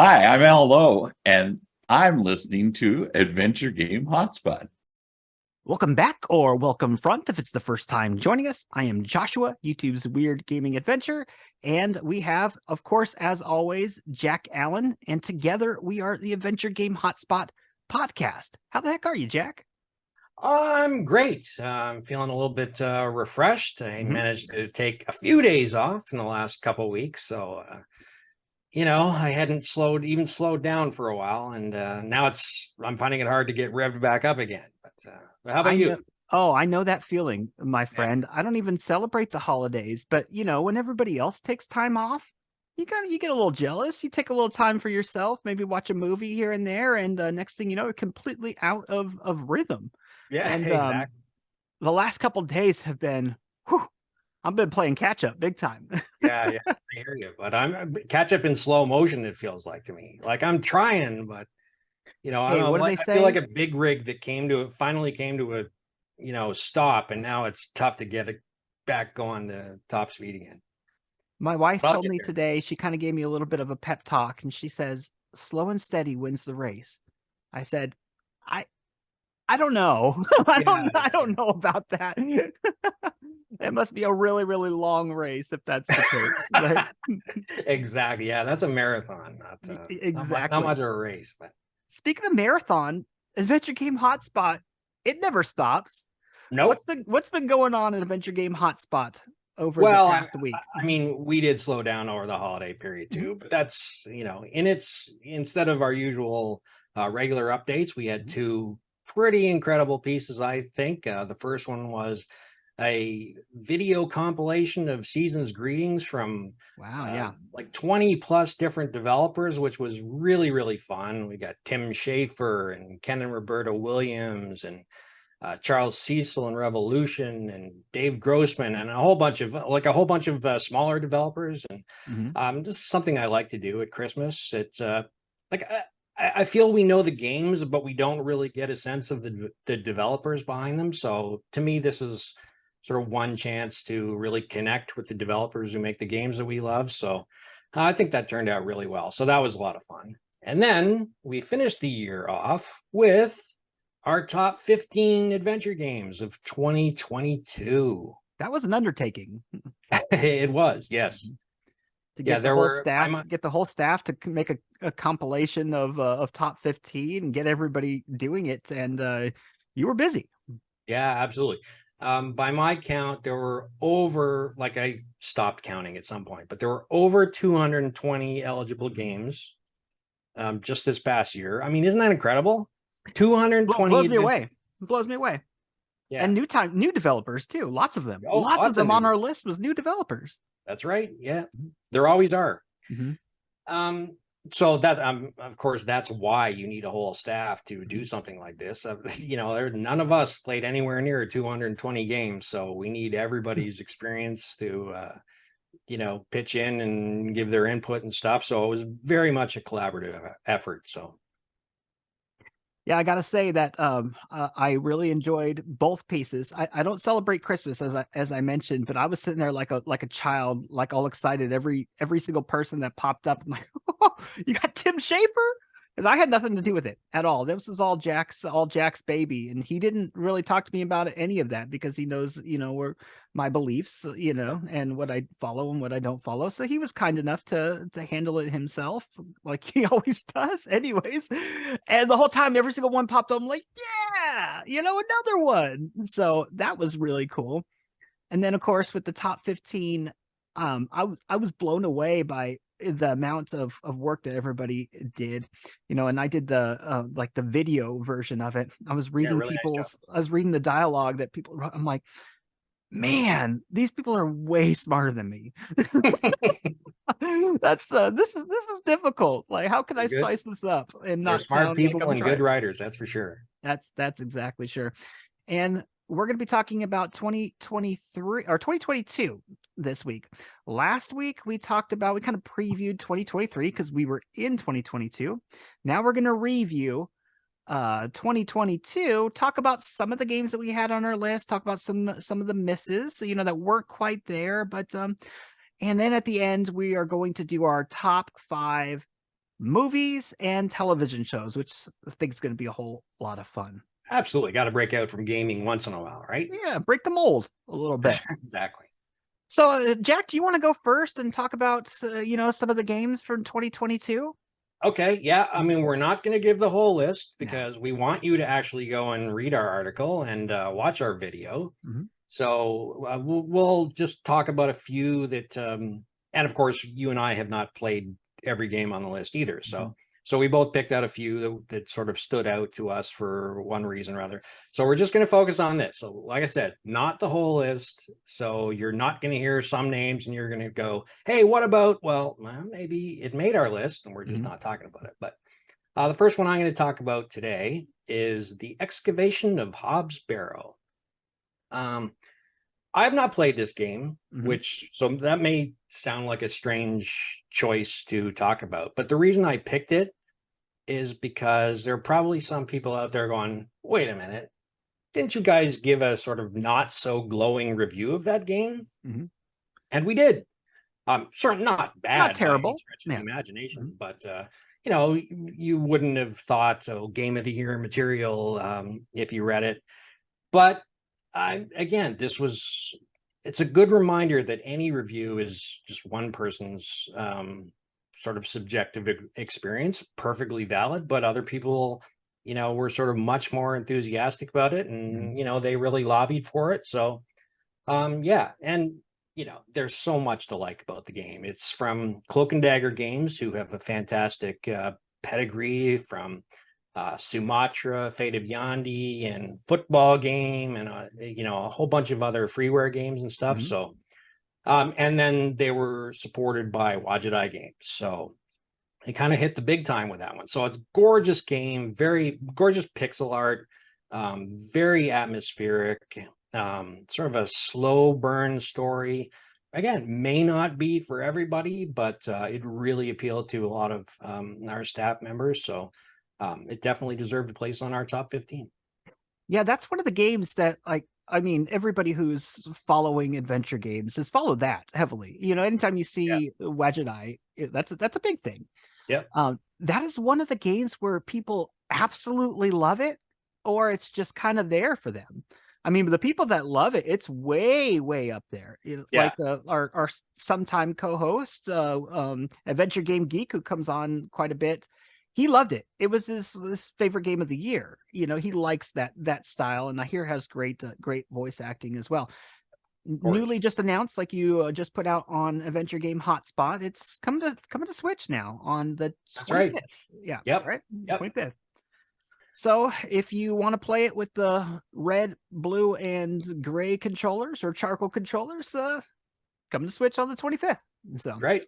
Hi, I'm Al Lowe, and I'm listening to Adventure Game Hotspot. Welcome back or welcome front if it's the first time joining us. I am Joshua, YouTube's Weird Gaming Adventure, and we have, of course, as always, Jack Allen, and together we are the Adventure Game Hotspot podcast. How the heck are you, Jack? I'm great. I'm feeling a little bit refreshed. I managed to take a few days off in the last couple of weeks, so I hadn't slowed down for a while, and now I'm finding it hard to get revved back up again. But how about you? I know that feeling, my Yeah. friend. I don't even celebrate the holidays, but when everybody else takes time off, you get a little jealous. You take a little time for yourself, maybe watch a movie here and there, and next thing you know, you're completely out of rhythm. Yeah, And exactly. the last couple of days have been, I've been playing catch up big time. Yeah, I hear you. But I'm catch up in slow motion. It feels like to me, like I'm trying, but Hey, what do they I feel like say? a big rig that finally came to a stop, and now it's tough to get it back going to top speed again. My wife But I'll told get me there. today, she kind of gave me a little bit of a pep talk, and she says, slow and steady wins the race. I said, I I don't know. I don't know about that. It must be a really, really long race if that's the case. Exactly. Yeah, that's a marathon, not Exactly. much of a race. But Speaking of marathon, Adventure Game Hotspot, it never stops. nope. What's been going on in Adventure Game Hotspot over the Well, past week? I mean, we did slow down over the holiday period too, but that's instead of our usual regular updates, we had two pretty incredible pieces. I think the first one was a video compilation of season's greetings from Wow, yeah. like 20 plus different developers, which was really, really fun. We got Tim Schafer and Ken and Roberta Williams and Charles Cecil and Revolution and Dave Grossman and a whole bunch of smaller developers. And Mhm. this is something I like to do at Christmas. It's like I feel we know the games, but we don't really get a sense of the developers behind them. So to me, this is sort of one chance to really connect with the developers who make the games that we love. So I think that turned out really well. So that was a lot of fun. And then we finished the year off with our top 15 adventure games of 2022. That was an undertaking. It was, yes. To Yeah, get the there whole were staff to get the whole staff to make a compilation of top 15 and get everybody doing it, and you were busy. yeah, absolutely. By my count, there were over, like I stopped counting at some point, but there were over 220 eligible games just this past year. I mean, isn't that incredible? 220 Blows me adventure. away. Blows me away. Yeah. And new developers too. Lots of them. Oh, Lots of lots of them on new. our list was new developers. That's right. Yeah. There always are. Mm-hmm. So that of course that's why you need a whole staff to do something like this. None of us played anywhere near 220 games, so we need everybody's experience to pitch in and give their input and stuff. So it was very much a collaborative effort. So Yeah, I gotta say that I really enjoyed both pieces. I don't celebrate Christmas as I mentioned, but I was sitting there like a child, like all excited every single person that popped up. I'm like, oh, you got Tim Schafer? Because I had nothing to do with it at all. This is all Jack's baby, and he didn't really talk to me about any of that because he knows where my beliefs, and what I follow and what I don't follow. So he was kind enough to handle it himself, like he always does, anyways. And the whole time, every single one popped up. I'm like, yeah, another one. So that was really cool. And then, of course, with the top 15, I was blown away by the amount of work that everybody did, and I did the like the video version of it. I was reading really nice job. I was reading the dialogue that people wrote. I'm like, man, these people are way smarter than me. That's this is difficult. Like, how can I Good. spice this up and They're not smart sound like people I'm and good trying? writers, that's for sure. That's exactly sure. And we're going to be talking about 2023 or 2022 this week. Last week we kind of previewed 2023 because we were in 2022. Now we're going to review 2022, talk about some of the games that we had on our list, talk about some of the misses, that weren't quite there, but and then at the end we are going to do our top 5 movies and television shows, which I think is going to be a whole lot of fun. Absolutely. Got to break out from gaming once in a while, right? Yeah, break the mold a little bit. Exactly. So, Jack, do you want to go first and talk about, some of the games from 2022? Okay. Yeah. I mean, we're not going to give the whole list No. because we want you to actually go and read our article and watch our video. Mhm. So we'll just talk about a few that, and of course, you and I have not played every game on the list either. So we both picked out a few that sort of stood out to us for one reason or other. So we're just going to focus on this. So like I said, not the whole list. So you're not going to hear some names and you're going to go, hey, what about, well, maybe it made our list and we're just not talking about it. But the first one I'm going to talk about today is the excavation of Hobbs Barrow. I have not played this game, so that may sound like a strange choice to talk about. But the reason I picked it is because there are probably some people out there going, wait a minute, didn't you guys give a sort of not so glowing review of that game? And we did. Certainly not bad, Not terrible. by any stretch of the imagination, but you wouldn't have thought, game of the year material if you read it. But again, it's a good reminder that any review is just one person's sort of subjective experience, perfectly valid, but other people, were sort of much more enthusiastic about it and, they really lobbied for it. So, yeah. And, there's so much to like about the game. It's from Cloak and Dagger Games, who have a fantastic pedigree from Sumatra, Fate of Yandi, and Football Game, and a whole bunch of other freeware games and stuff. So, and then they were supported by Wajidai Games, so they kind of hit the big time with that one. So it's a gorgeous game, very gorgeous pixel art, very atmospheric, sort of a slow burn story. Again, may not be for everybody, but it really appealed to a lot of our staff members. So it definitely deserved a place on our top 15. Yeah, that's one of the games that, everybody who's following adventure games has followed that heavily. Anytime you see Wajidai, that's a big thing. Yep. That is one of the games where people absolutely love it, or it's just kind of there for them. I mean, the people that love it, it's way, way up there. Like our sometime co-host, Adventure Game Geek, who comes on quite a bit. He loved it. It was his favorite game of the year. He likes that style, and I hear has great voice acting as well. Newly just announced, like you just put out on Adventure Game Hotspot, it's coming to Switch now on the 25th. Right. Yeah. Yep. Right. Yep. 25th. So if you want to play it with the red, blue, and gray controllers or charcoal controllers, come to Switch on the 25th. So Right.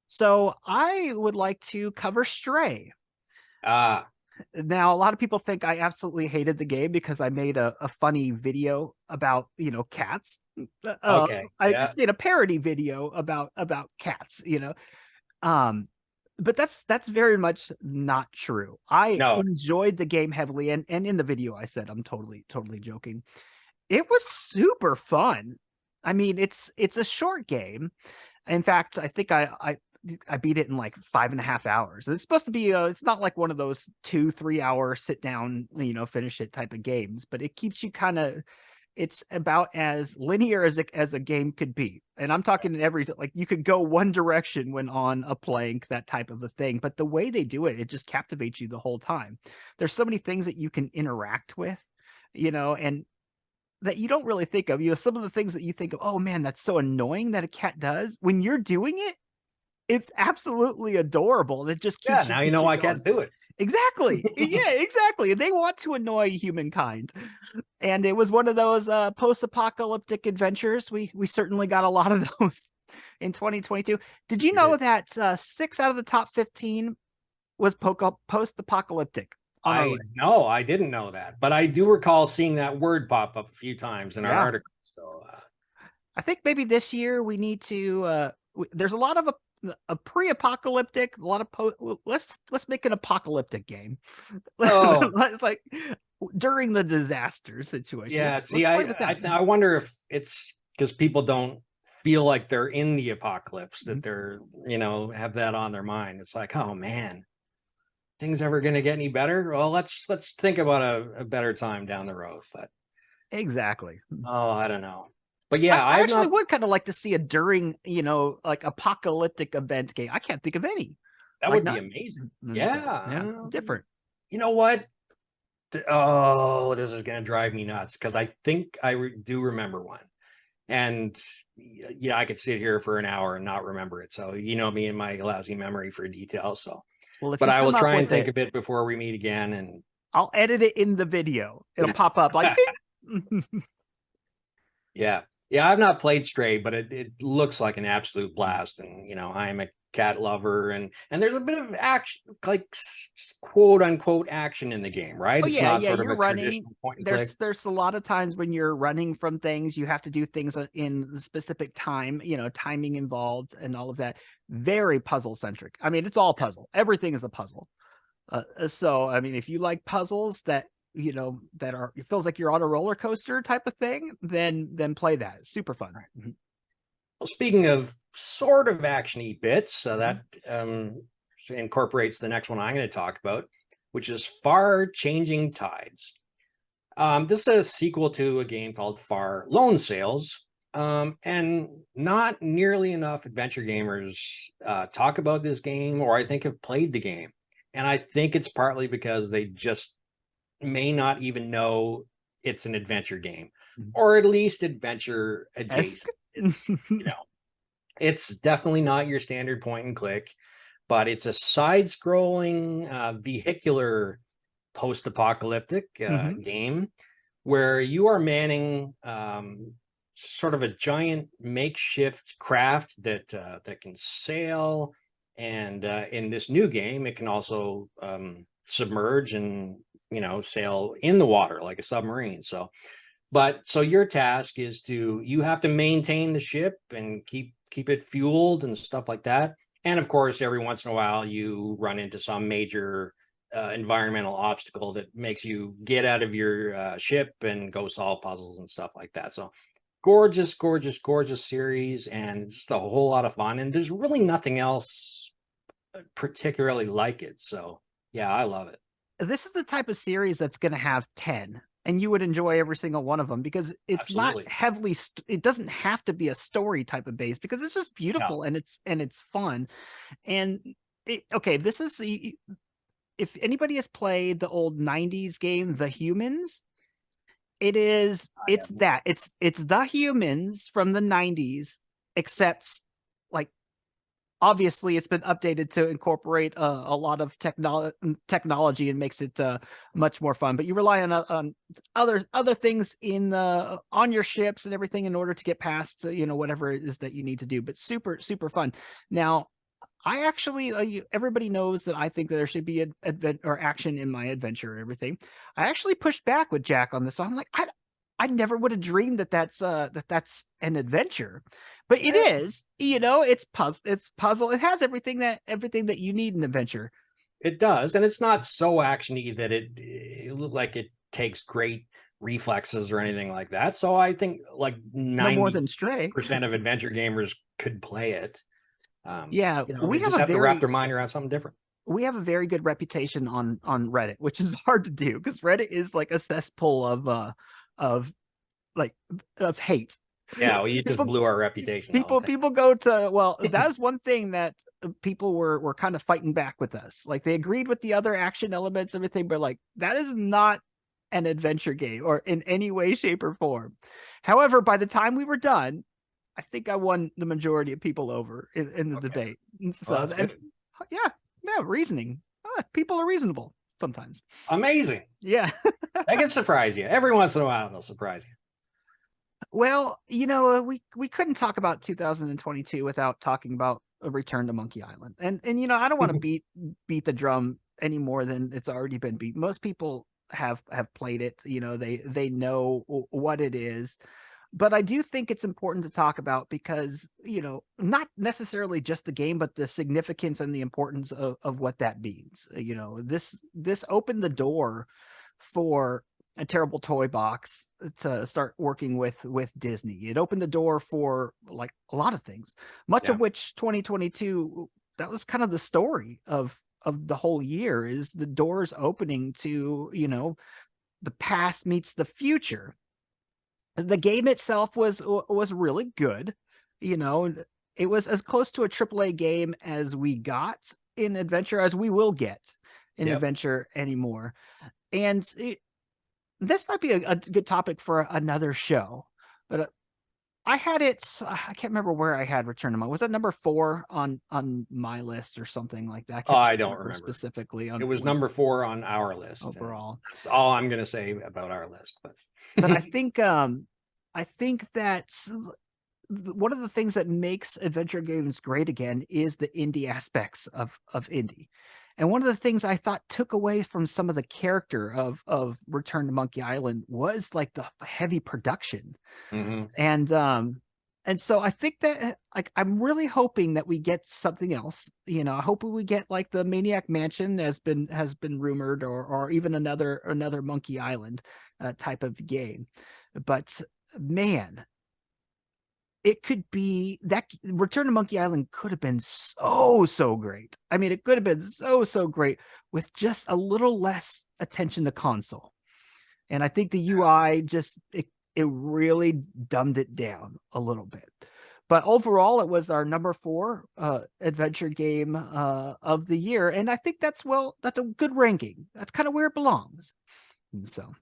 So I would like to cover Stray. Now, a lot of people think I absolutely hated the game because I made a funny video about, cats. Okay. I just made a parody video about cats, but that's very much not true. I enjoyed the game heavily, and in the video I said I'm totally joking. It was super fun. I mean, it's a short game. In fact, I think I beat it in like 5.5 hours. It's supposed to be it's not like one of those 2-3 hour sit down, finish it type of games, but it keeps you it's about as linear as a game could be. And I'm talking like you could go one direction when on a plank, that type of a thing. But the way they do it, it just captivates you the whole time. There's so many things that you can interact with, and that you don't really think of. Some of the things that you think of, oh man, that's so annoying that a cat does. When you're doing it, it's absolutely adorable. It just keeps now you know why cats do it. Exactly. Yeah, exactly. They want to annoy humankind. And it was one of those post-apocalyptic adventures. We certainly got a lot of those in 2022. Did you know that 6 out of the top 15 was post-apocalyptic? No, I didn't know that. But I do recall seeing that word pop up a few times in our article. So I think maybe this year we need to there's a lot of a pre-apocalyptic, a lot of let's make an apocalyptic game. Like during the disaster situation. I wonder if it's because people don't feel like they're in the apocalypse, that they're, have that on their mind. It's like, oh man, things ever going to get any better? Well, let's think about a better time down the road. But Exactly. oh, I don't know. But yeah, I I've actually not. would kind of like to see a during, like apocalyptic event game. I can't think of any. That Like would be not amazing. so, Yeah, different. you know what? Oh, this is going to drive me nuts because I think do remember one. And yeah, I could sit here for an hour and not remember it. So you know me and my lousy memory for details. So, Well, if but you I will come up try and with think it, of it before we meet again. And I'll edit it in the video. It'll pop up like bing. yeah, I've not played Stray, but it looks like an absolute blast. And I am a cat lover, and there's a bit of action, like quote unquote action in the game, right? Oh It's yeah, not yeah. sort of You're a running. traditional point and click. There's a lot of times when you're running from things, you have to do things in specific time. Timing involved and all of that. Very puzzle centric. I mean, it's all puzzle. Everything is a puzzle. So I mean, if you like puzzles that that are, it feels like you're on a roller coaster type of thing, then play that. It's super fun. Well, speaking of sort of action-y bits, so that incorporates the next one I'm going to talk about, which is Far Changing Tides. This is a sequel to a game called Far Lone Sails, and not nearly enough adventure gamers talk about this game, or I think have played the game. And I think it's partly because they just may not even know it's an adventure game, or at least adventure adjacent. It's definitely not your standard point and click, but it's a side-scrolling vehicular post-apocalyptic game where you are manning sort of a giant makeshift craft that can sail, and in this new game it can also submerge and sail in the water like a submarine. So your task is you have to maintain the ship and keep it fueled and stuff like that. And of course, every once in a while you run into some major environmental obstacle that makes you get out of your ship and go solve puzzles and stuff like that. So gorgeous series, and just a whole lot of fun. And there's really nothing else particularly like it. So yeah, I love it. This is the type of series that's going to have 10, and you would enjoy every single one of them because it's Absolutely. not heavily it doesn't have to be a story type of base, because it's just beautiful and it's fun. And okay, this is, if anybody has played the old 90s game The Humans, it's The Humans from the 90s, except like obviously it's been updated to incorporate a lot of technology and makes it much more fun. But you rely on other things on your ships and everything in order to get past whatever it is that you need to do. But super fun. Now, I actually everybody knows that I think that there should be action in my adventure and everything. I actually pushed back with Jack on this. So I'm like, I never would have dreamed that that's an adventure, but it is. It's puzzle. It has everything that you need in an adventure. It does, and it's not so actiony that it look like it takes great reflexes or anything like that. So I think like 90% no more than Stray of adventure gamers could play it. Yeah, we just have to wrap their mind around something different. We have a very good reputation on Reddit, which is hard to do because Reddit is like a cesspool of hate. Yeah, well, you just blew our reputation. People go to, that's one thing that people were kind of fighting back with us. Like, they agreed with the other action elements, everything, but like, that is not an adventure game or in any way, shape, or form. However, by the time we were done, I think I won the majority of people over in the debate. So reasoning. People are reasonable sometimes. Amazing. Yeah. I can surprise you. Every once in a while, they'll surprise you. Well, we couldn't talk about 2022 without talking about a return to Monkey Island. And I don't want to beat the drum any more than it's already been beat. Most people have played it. They know what it is. But I do think it's important to talk about because, not necessarily just the game, but the significance and the importance of what that means. This opened the door for a terrible toy box to start working with Disney. It opened the door for like a lot of things, much Yeah. of which 2022, that was kind of the story of the whole year, is the doors opening to, you know, the past meets the future. The game itself was really good. You know, it was as close to a AAA game as we got in Adventure, as we will get in Yep. Adventure anymore. And this might be a good topic for another show, but I had it. I can't remember where I had Return to Monkey. Was that number 4 on my list or something like that? I don't remember specifically on It was number 4 on our list overall. That's all I'm going to say about our list. But I think that's one of the things that makes adventure games great again is the indie aspects of indie. And one of the things I thought took away from some of the character of Return to Monkey Island was like the heavy production. And so I think that, like, I'm really hoping that we get something else. You know, I hope we get like the Maniac Mansion has been rumored, or even another Monkey Island type of game. But man, it could be that Return to Monkey Island could have been so great. I mean, it could have been so great with just a little less attention to console. And I think the UI just it really dumbed it down a little bit. But overall, it was our number 4 adventure game of the year, and I think that's a good ranking. That's kind of where it belongs. And so.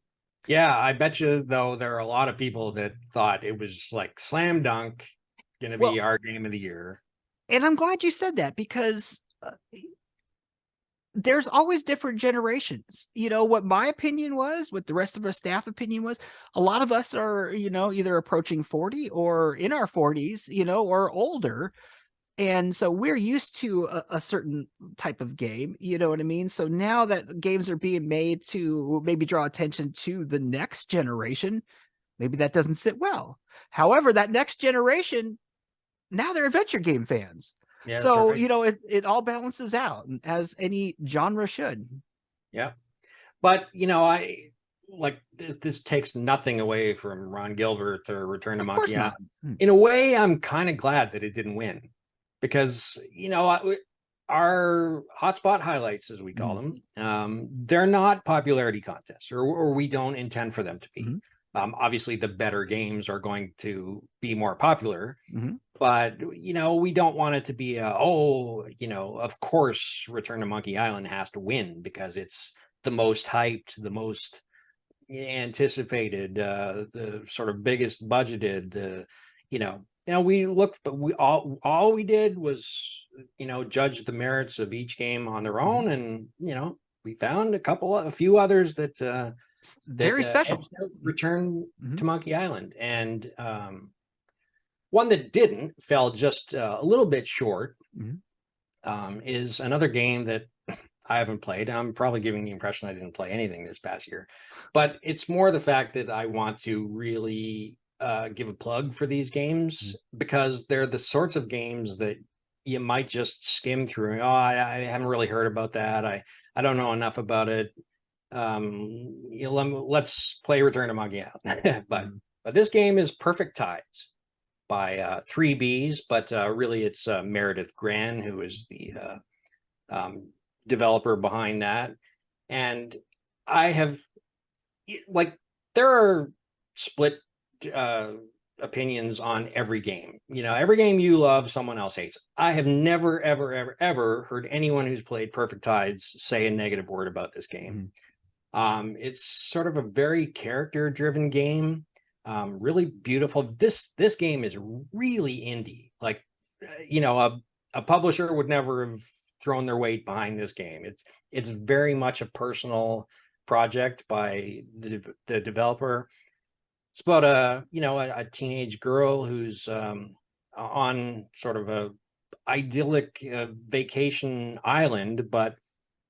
Yeah, I bet you, though, there are a lot of people that thought it was like slam dunk going to be our game of the year. And I'm glad you said that, because there's always different generations. You know, what my opinion was, what the rest of our staff opinion was, a lot of us are, you know, either approaching 40 or in our 40s, you know, or older. And so we're used to a certain type of game, you know what I mean? So now that games are being made to maybe draw attention to the next generation, maybe that doesn't sit well. However, that next generation, now they're adventure game fans. Yeah, so, right. you know, it all balances out, as any genre should. Yeah. But, you know, this takes nothing away from Ron Gilbert or Return to Monkey Island. In a way, I'm kind of glad that it didn't win, because, you know, our hotspot highlights, as we call them, they're not popularity contests, or we don't intend for them to be. Obviously, the better games are going to be more popular, but, you know, we don't want it to be you know, of course, Return to Monkey Island has to win because it's the most hyped, the most anticipated, the sort of biggest budgeted, you know, we looked, but we all we did was, you know, judge the merits of each game on their own, and, you know, we found a few others that very special Return to Monkey Island, and one that didn't, fell just a little bit short, is another game that I haven't played. I'm probably giving the impression I didn't play anything this past year, but it's more the fact that I want to really give a plug for these games, because they're the sorts of games that you might just skim through. I haven't really heard about that. I don't know enough about it. You know, let's play Return to Monkey Island. but this game is Perfect Tides by 3Bs, but really it's Meredith Gran who is the developer behind that. And I have, like, there are split opinions on every game. You know, every game you love, someone else hates. I have never, ever heard anyone who's played Perfect Tides say a negative word about this game. It's sort of a very character-driven game. Really beautiful. This game is really indie. Like, you know, a publisher would never have thrown their weight behind this game. It's very much a personal project by the developer. It's about a teenage girl who's on sort of a idyllic vacation island, but,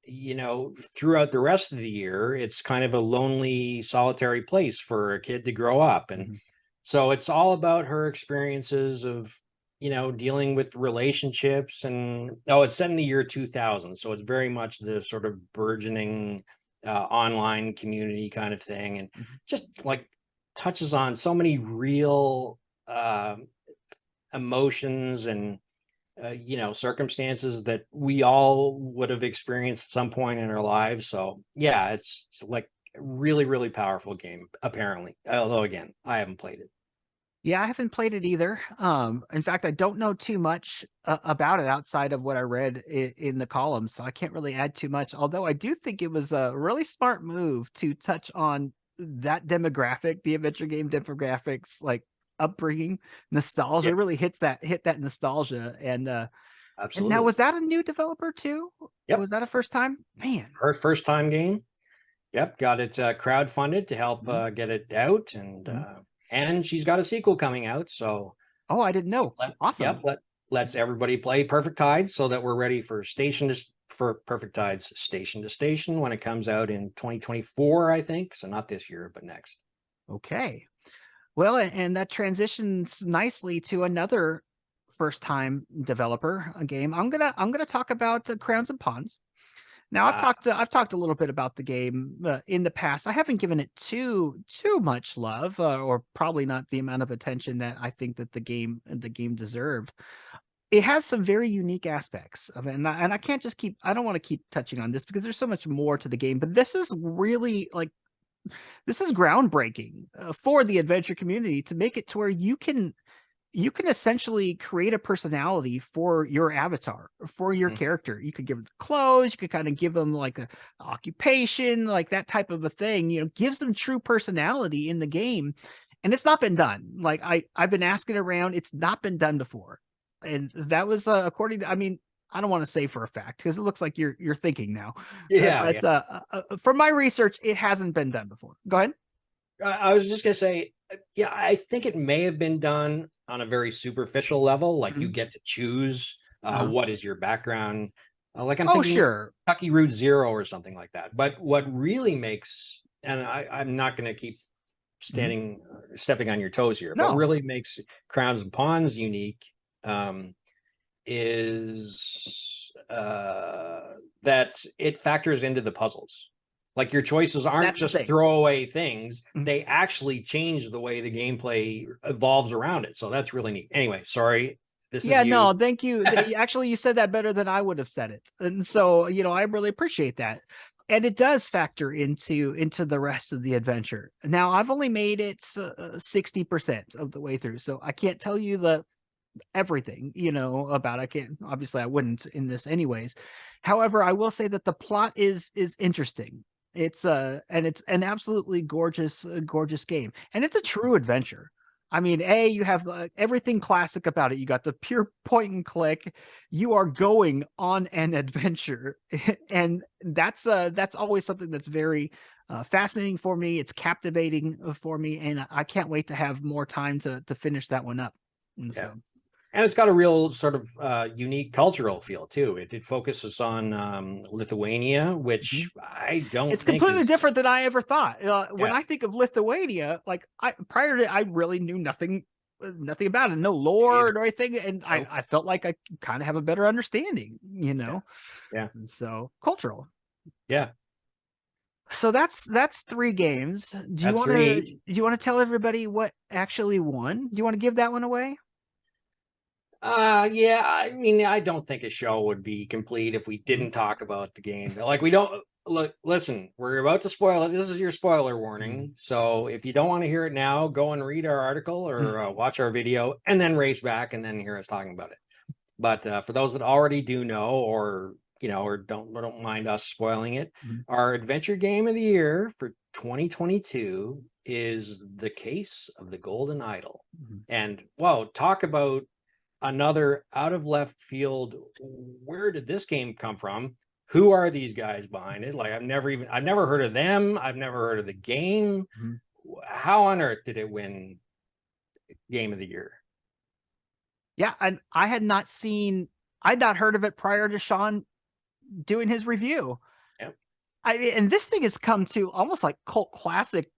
you know, throughout the rest of the year, it's kind of a lonely, solitary place for a kid to grow up. And so it's all about her experiences of, you know, dealing with relationships. And it's set in the year 2000, so it's very much the sort of burgeoning online community kind of thing, and just like touches on so many real emotions and circumstances that we all would have experienced at some point in our lives. So yeah, it's like a really, really powerful game, apparently. Although again, I haven't played it. Yeah, I haven't played it either. In fact, I don't know too much about it outside of what I read in the columns, so I can't really add too much. Although I do think it was a really smart move to touch on that demographic, the adventure game demographics, like upbringing, nostalgia. Yeah, Really hit that nostalgia. And now, absolutely. was that a new developer too? Yep. Was that a first time? Man, Her first time game. Yep, got it crowdfunded to help get it out, and she's got a sequel coming out. So oh, I didn't know. Awesome. Lets everybody play Perfect Tide so that we're ready for Perfect Tides Station to Station when it comes out in 2024, I think. So not this year, but next. Okay. Well, and that transitions nicely to another first-time developer game. I'm gonna talk about Crowns and Pawns. Now, I've talked a little bit about the game in the past. I haven't given it too much love, or probably not the amount of attention that I think that the game deserved. It has some very unique aspects of it, and I can't just keep. I don't want to keep touching on this because there's so much more to the game. But this is really like this is groundbreaking for the adventure community to make it to where you can essentially create a personality for your avatar, for your character. You could give it clothes, you could kind of give them like a occupation, like that type of a thing, gives them true personality in the game. And it's not been done. Like I've been asking around, it's not been done before. And that was according to, I mean, I don't want to say for a fact because it looks like you're thinking now. Yeah, but from my research, it hasn't been done before. Go ahead. I was just gonna say, yeah, I think it may have been done on a very superficial level. Like you get to choose what is your background. Like I'm thinking, sure, Kentucky Route Zero or something like that. But what really makes, and I'm not going to keep stepping on your toes here, but really makes Crowns and Pawns unique is that it factors into the puzzles. Like your choices aren't just throwaway things. They actually change the way the gameplay evolves around it. So that's really neat. Anyway, sorry. No, thank you. Actually, you said that better than I would have said it. And so, I really appreciate that. And it does factor into the rest of the adventure. Now, I've only made it 60% of the way through. So I can't tell you everything, about I can't, obviously I wouldn't in this anyways. However, I will say that the plot is interesting. It's and it's an absolutely gorgeous game, and it's a true adventure. I mean, you have everything classic about it. You got the pure point and click. You are going on an adventure, and that's always something that's very fascinating for me. It's captivating for me, and I can't wait to have more time to finish that one up. And so. And it's got a real sort of unique cultural feel too. It focuses on Lithuania, which I don't. It's completely different than I ever thought. When I think of Lithuania, like prior to, I really knew nothing about it, no lore or anything, and I felt like I kind of have a better understanding, Yeah. And so cultural. Yeah. So that's 3 games. Do you want to tell everybody what actually won? Do you want to give that one away? Yeah, I mean, I don't think a show would be complete if we didn't talk about the game. Like, we don't listen, we're about to spoil it. This is your spoiler warning. So if you don't want to hear it now, go and read our article or watch our video and then race back and then hear us talking about it. But for those that already do know, or don't mind us spoiling it, our adventure game of the year for 2022 is The Case of the Golden Idol. And wow, talk about another out of left field. Where did this game come from? Who are these guys behind it? Like I've never heard of them. I've never heard of the game. How on earth did it win game of the year? Yeah, and I'd not heard of it prior to Sean doing his review. Yep. And this thing has come to almost like cult classic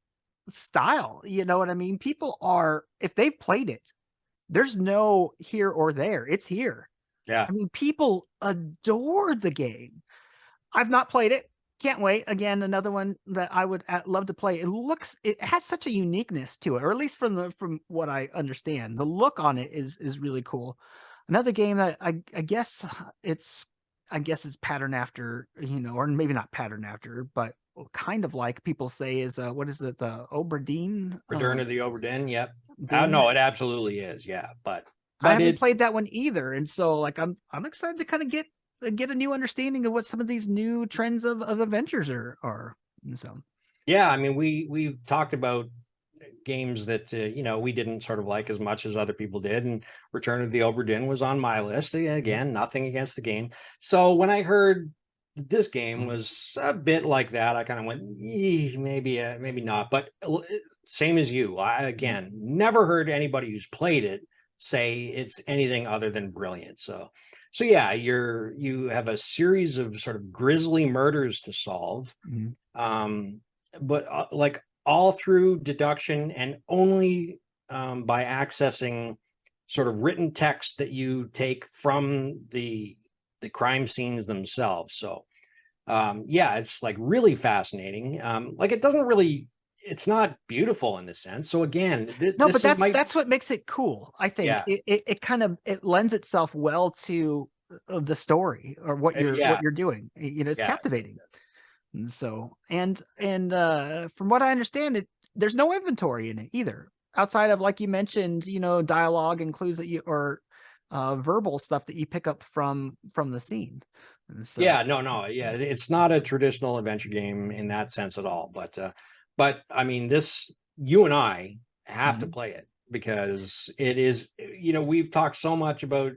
style. You know what I mean? People are, if they've played it, there's no here or there. It's here. Yeah. I mean, people adore the game. I've not played it. Can't wait. Again, another one that I would love to play. It has such a uniqueness to it, or at least from what I understand, the look on it is really cool. Another game that I guess it's pattern after, or maybe not pattern after, but kind of like people say is what is it, the Oberdeen? Return of the Oberdin. Yep. Ding? No, it absolutely is. Yeah, but I haven't it played that one either, and so like I'm excited to kind of get a new understanding of what some of these new trends of adventures are. And so yeah, I mean we've talked about games that we didn't sort of like as much as other people did, and Return of the Oberdin was on my list. Again, nothing against the game. So when I heard this game was a bit like that, I kind of went, maybe not. But same as you, I again never heard anybody who's played it say it's anything other than brilliant. So yeah, you have a series of sort of grisly murders to solve, but like all through deduction and only by accessing sort of written text that you take from the crime scenes themselves. So yeah, it's like really fascinating. Like it's not beautiful in this sense. So again, no, but that's what makes it cool. I think Yeah. it kind of it lends itself well to the story or what you're doing. It's captivating. And so and from what I understand, there's no inventory in it either, outside of, like you mentioned, dialogue and clues that you or verbal stuff that you pick up from the scene. And so yeah, it's not a traditional adventure game in that sense at all. But I mean, you and I have to play it, because it is, we've talked so much about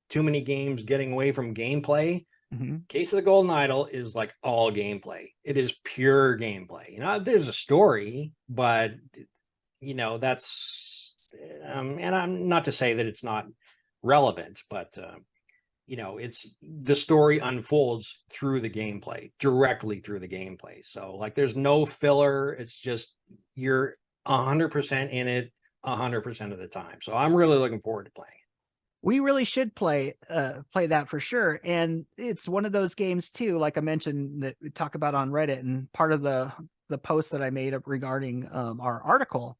too many games getting away from gameplay. Case of the Golden Idol is like all gameplay. It is pure gameplay. There's a story, but that's and I'm not to say that it's not relevant, but it's the story unfolds through the gameplay, directly through the gameplay. So like there's no filler. It's just you're 100% in it 100% of the time. So I'm really looking forward to playing it. We really should play that for sure. And it's one of those games too, like I mentioned, that we talk about on Reddit, and part of the post that I made up regarding our article.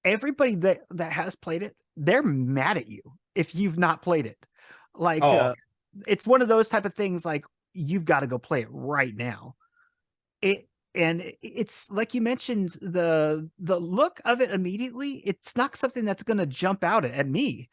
Everybody that has played it, they're mad at you if you've not played it. Like it's one of those type of things, like you've got to go play it right now. It's like you mentioned, the look of it immediately, it's not something that's going to jump out at me,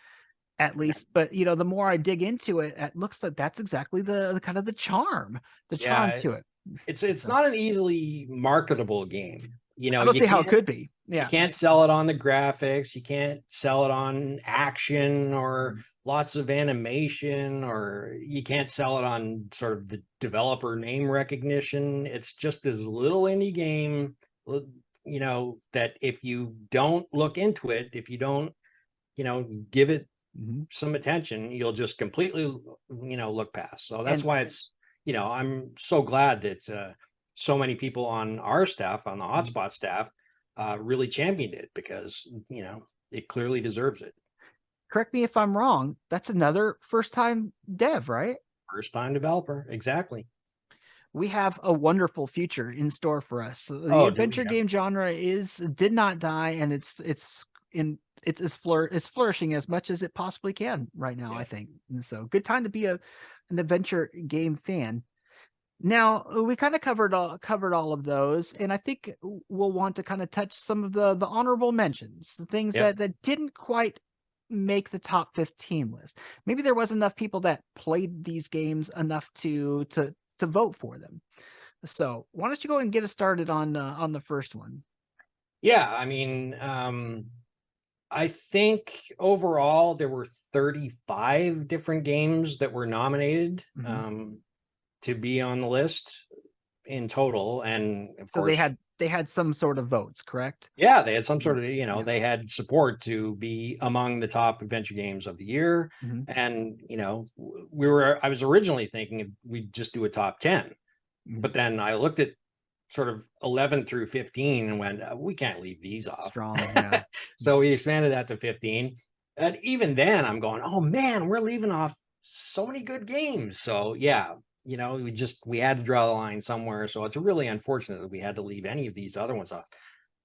at least. But the more I dig into it, it looks like that's exactly the kind of the charm to it. It's not an easily marketable game. I don't see how it could be. Yeah. You can't sell it on the graphics. You can't sell it on action or lots of animation, or you can't sell it on sort of the developer name recognition. It's just this little indie game, that if you don't look into it, if you don't, give it some attention, you'll just completely, look past. So that's why it's, I'm so glad that so many people on our staff, on the Hotspot staff, really championed it, because it clearly deserves it. Correct me if I'm wrong, that's another first-time dev, right? First-time developer, exactly. We have a wonderful future in store for us. The adventure game genre did not die, and it's flourishing as much as it possibly can right now, I think. And so good time to be an adventure game fan. Now, we kind of covered all of those, and I think we'll want to kind of touch some of the honorable mentions, the things that didn't quite make the top 15 list. Maybe there wasn't enough people that played these games enough to vote for them. So why don't you go and get us started on the first one? Yeah, I mean, I think overall there were 35 different games that were nominated to be on the list in total, and of course they had some sort of votes, correct? Yeah, they had some sort of, they had support to be among the top adventure games of the year. And, I was originally thinking we'd just do a top 10, but then I looked at sort of 11 through 15 and went, we can't leave these off. Strong, yeah. So we expanded that to 15. And even then I'm going, oh man, we're leaving off so many good games. So yeah, you know, we had to draw the line somewhere. So it's really unfortunate that we had to leave any of these other ones off.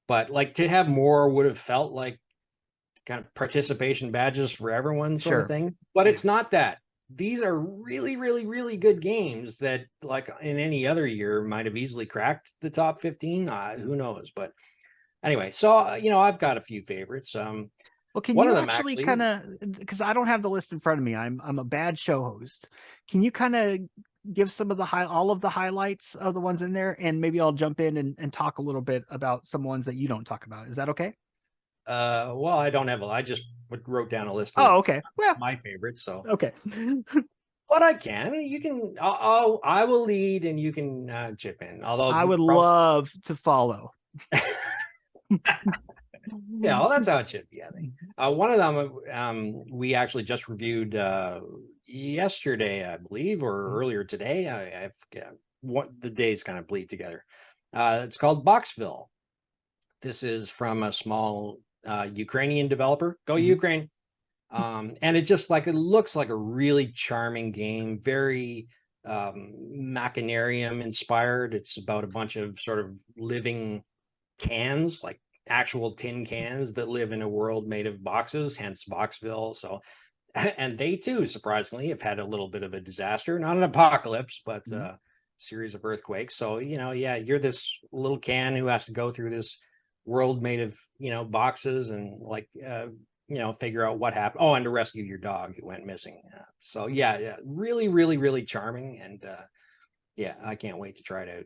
But like to have more would have felt like kind of participation badges for everyone sort of Sure. thing. But it's not that. These are really, really, really good games that, like in any other year, might have easily cracked the top 15. Who knows? But anyway, so you know, I've got a few favorites. Well, can One you of them actually actually, kind of, because I don't have the list in front of me. I'm a bad show host. Can you kind of give some of the all of the highlights of the ones in there, and maybe I'll jump in and talk a little bit about some ones that you don't talk about. Is that okay? well, I don't have I just wrote down a list Oh, of okay. Well, my favorites. So, okay. but I can. You can. I will lead, and you can chip in. Although I would love to follow. yeah, well, that's how it should be. I think one of them we actually just reviewed yesterday, I believe, or earlier today. I forget what the days kind of bleed together. It's called Boxville. This is from a small Ukrainian developer. Go Ukraine! And it just it looks like a really charming game, very Machinarium inspired. It's about a bunch of sort of living cans, like actual tin cans that live in a world made of boxes, hence Boxville. So, and they too, surprisingly, have had a little bit of a disaster, not an apocalypse, but a series of earthquakes. So, you know, yeah, you're this little can who has to go through this world made of, you know, boxes and you know, figure out what happened. Oh, and to rescue your dog who went missing. So yeah, really, really, really charming. And yeah, I can't wait to try it out.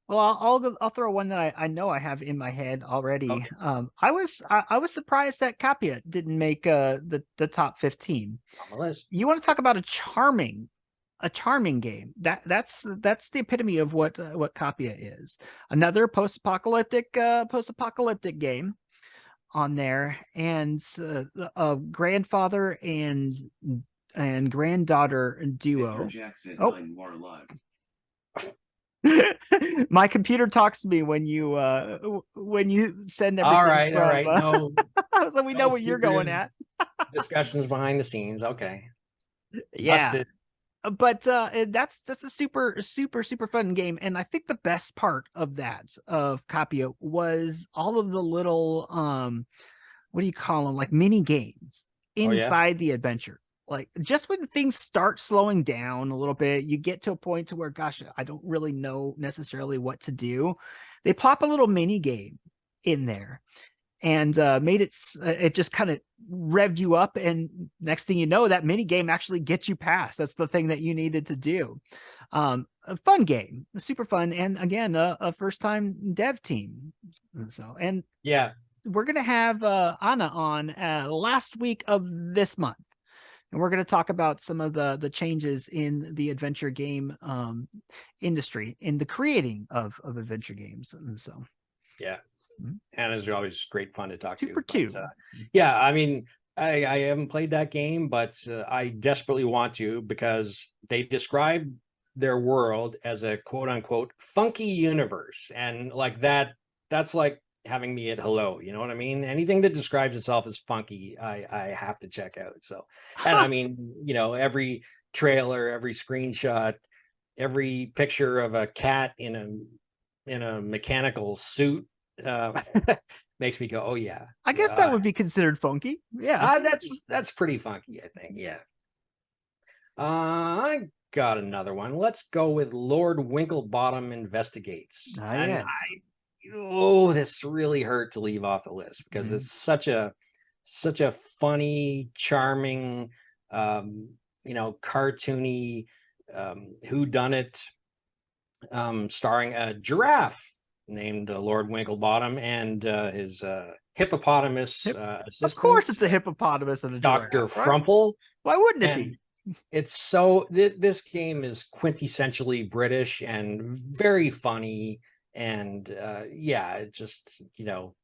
Well, I'll throw one that I know I have in my head already. Okay. I was surprised that Capia didn't make the top 15. On the list. You want to talk about a charming game? That's the epitome of what Capia is. Another post-apocalyptic game on there, and a grandfather and granddaughter duo. Oh. My computer talks to me when you send everything. All right. No, so we know what you're going at. Discussions behind the scenes. Okay. Yeah. Busted. But that's a super fun game, and I think the best part of Capia was all of the little what do you call them, like mini games inside the adventure. Like just when things start slowing down a little bit, you get to a point to where, gosh, I don't really know necessarily what to do. They pop a little mini game in there and made it just kind of revved you up. And next thing you know, that mini game actually gets you past. That's the thing that you needed to do. A fun game, super fun. And again, a first time dev team. So, and yeah, we're going to have Anna on last week of this month. And we're going to talk about some of the changes in the adventure game industry, in the creating of adventure games. And so, yeah. And it's always great fun to talk to. 2 for 2. Yeah, I mean, I haven't played that game, but I desperately want to, because they describe their world as a quote unquote funky universe. And like that's like having me at hello, you know what I mean? Anything that describes itself as funky, I have to check out. So, and I mean, you know, every trailer, every screenshot, every picture of a cat in a mechanical suit makes me go, oh yeah. I guess that would be considered funky. Yeah. That's pretty funky, I think. Yeah. I got another one. Let's go with Lord Winklebottom Investigates. Yes. This really hurt to leave off the list, because it's such a funny, charming, you know, cartoony whodunit, starring a giraffe named Lord Winklebottom and his hippopotamus assistant. Of course, it's a hippopotamus and a Dr. giraffe, right? Frumple. Why wouldn't it be? It's so this game is quintessentially British and very funny. And yeah, it just, you know,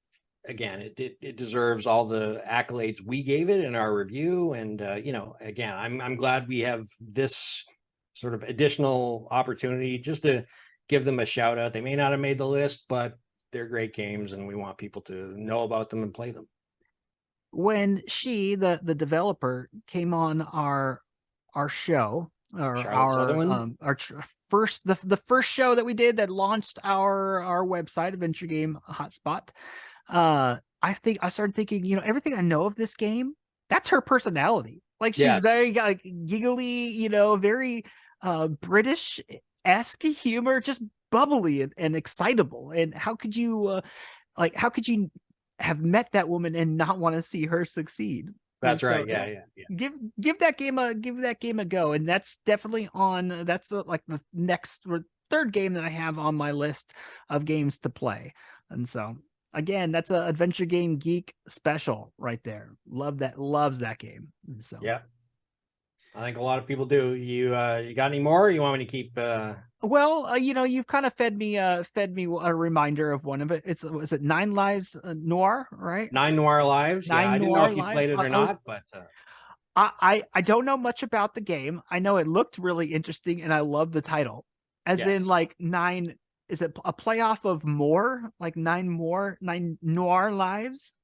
again, it deserves all the accolades we gave it in our review. And you know, again, I'm glad we have this sort of additional opportunity just to give them a shout out. They may not have made the list, but they're great games, and we want people to know about them and play them. When the developer came on our show, or Charlotte Sutherland. first the first show that we did that launched our website, Adventure Game Hotspot. I think I started thinking, everything I know of this game, that's her personality. Like she's Yes. very like giggly, very British-esque humor, just bubbly and excitable. And how could you have met that woman and not want to see her succeed? That's And right. so, Yeah. give that game a go. And that's definitely that's like the next or third game that I have on my list of games to play. And so again, that's a Adventure Game Geek special right there. Loves that game. And so Yeah. I think a lot of people do. You got any more? Or you want me to keep? Well, you've kind of fed me a reminder of one of it. Was it Nine Lives Noir, right? 9 Noir Lives. Yeah, Nine I didn't know Noir if you played Lives. it or not, but I don't know much about the game. I know it looked really interesting, and I love the title. As yes. in, like nine. Is it a playoff of more? Like nine Noir Lives?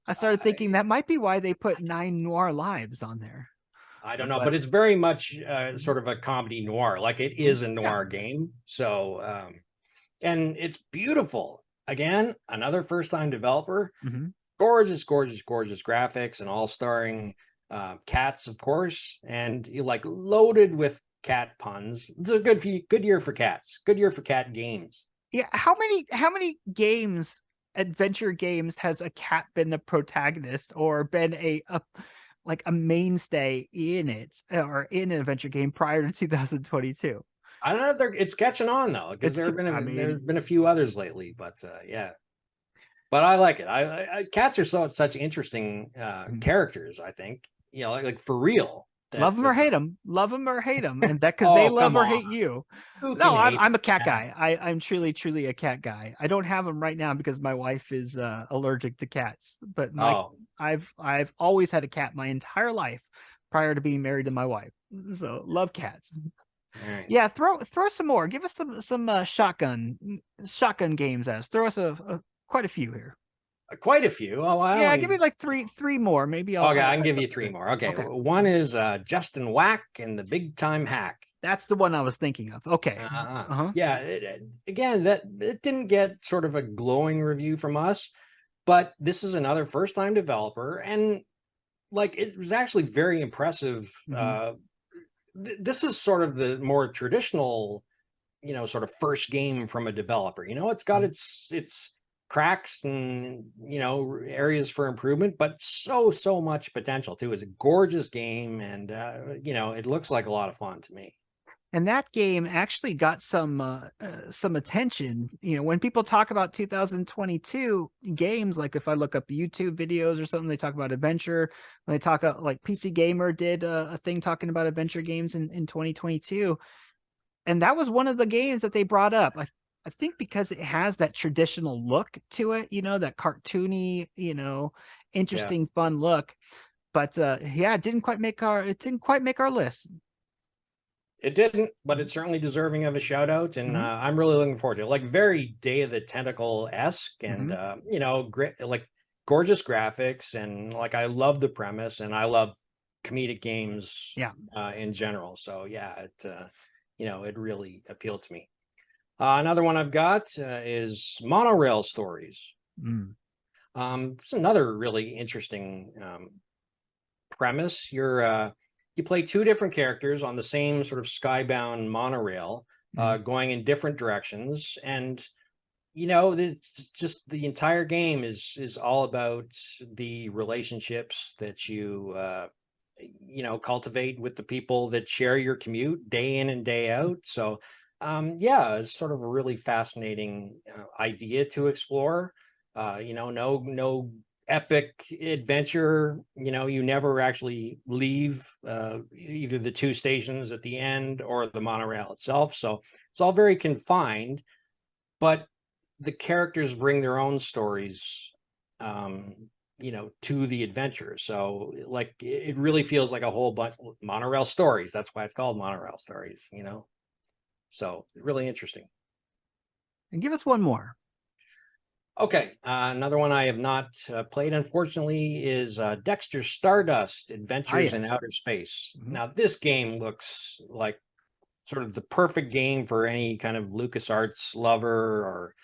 I started thinking that might be why they put 9 Noir Lives on there. I don't know, but it's very much sort of a comedy noir. Like it is a noir game. So, and it's beautiful. Again, another first-time developer. Gorgeous, gorgeous, gorgeous graphics, and all starring cats, of course, and like loaded with cat puns. It's a good year for cats. Good year for cat games. Yeah, how many games, adventure games, has a cat been the protagonist or been a mainstay in it or in an adventure game prior to 2022? I don't know. It's catching on though, because there's been a few others lately, but yeah. But I like it. I cats are such interesting characters. I think like for real. Love them or hate them, and that because Oh, they love or come hate on. you. Who No, can hate I'm a cat cats? guy. I'm truly a cat guy. I don't have them right now because my wife is allergic to cats. But I've always had a cat my entire life prior to being married to my wife. So love cats. All right. Yeah, throw some more. Give us some shotgun games at us. Throw us quite a few here. Quite a few. Oh, Yeah, give me like three more. Maybe I'll. Okay, I can have give you something to 3 say. more. Okay. Okay. One is Justin Whack and the Big Time Hack. That's the one I was thinking of. Okay. Yeah, again, it didn't get sort of a glowing review from us, but this is another first-time developer, and like it was actually very impressive. This is sort of the more traditional, sort of first game from a developer. It's got its cracks and areas for improvement, but so much potential too. It's a gorgeous game, and it looks like a lot of fun to me. And that game actually got some attention. When people talk about 2022 games, like if I look up YouTube videos or something, they talk about adventure. When they talk about, like PC Gamer did a thing talking about adventure games in 2022, and that was one of the games that they brought up. I think because it has that traditional look to it, that cartoony, interesting, fun look. But yeah, it didn't quite make our list. It didn't, but it's certainly deserving of a shout out, and I'm really looking forward to it. Like very Day of the Tentacle-esque, and like gorgeous graphics, and like I love the premise, and I love comedic games in general. So yeah, it really appealed to me. Another one I've got is Monorail Stories. It's another really interesting premise. You play 2 different characters on the same sort of skybound monorail, going in different directions, and it's just the entire game is all about the relationships that you cultivate with the people that share your commute day in and day out. So it's sort of a really fascinating idea to explore. No epic adventure. You never actually leave either the 2 stations at the end or the monorail itself. So it's all very confined, but the characters bring their own stories to the adventure. So like it really feels like a whole bunch of monorail stories. That's why it's called Monorail Stories. So really interesting. And give us one more. Okay, another one I have not played, unfortunately, is Dexter Stardust Adventures in yes. Outer Space. Mhm. Now, this game looks like sort of the perfect game for any kind of LucasArts lover or,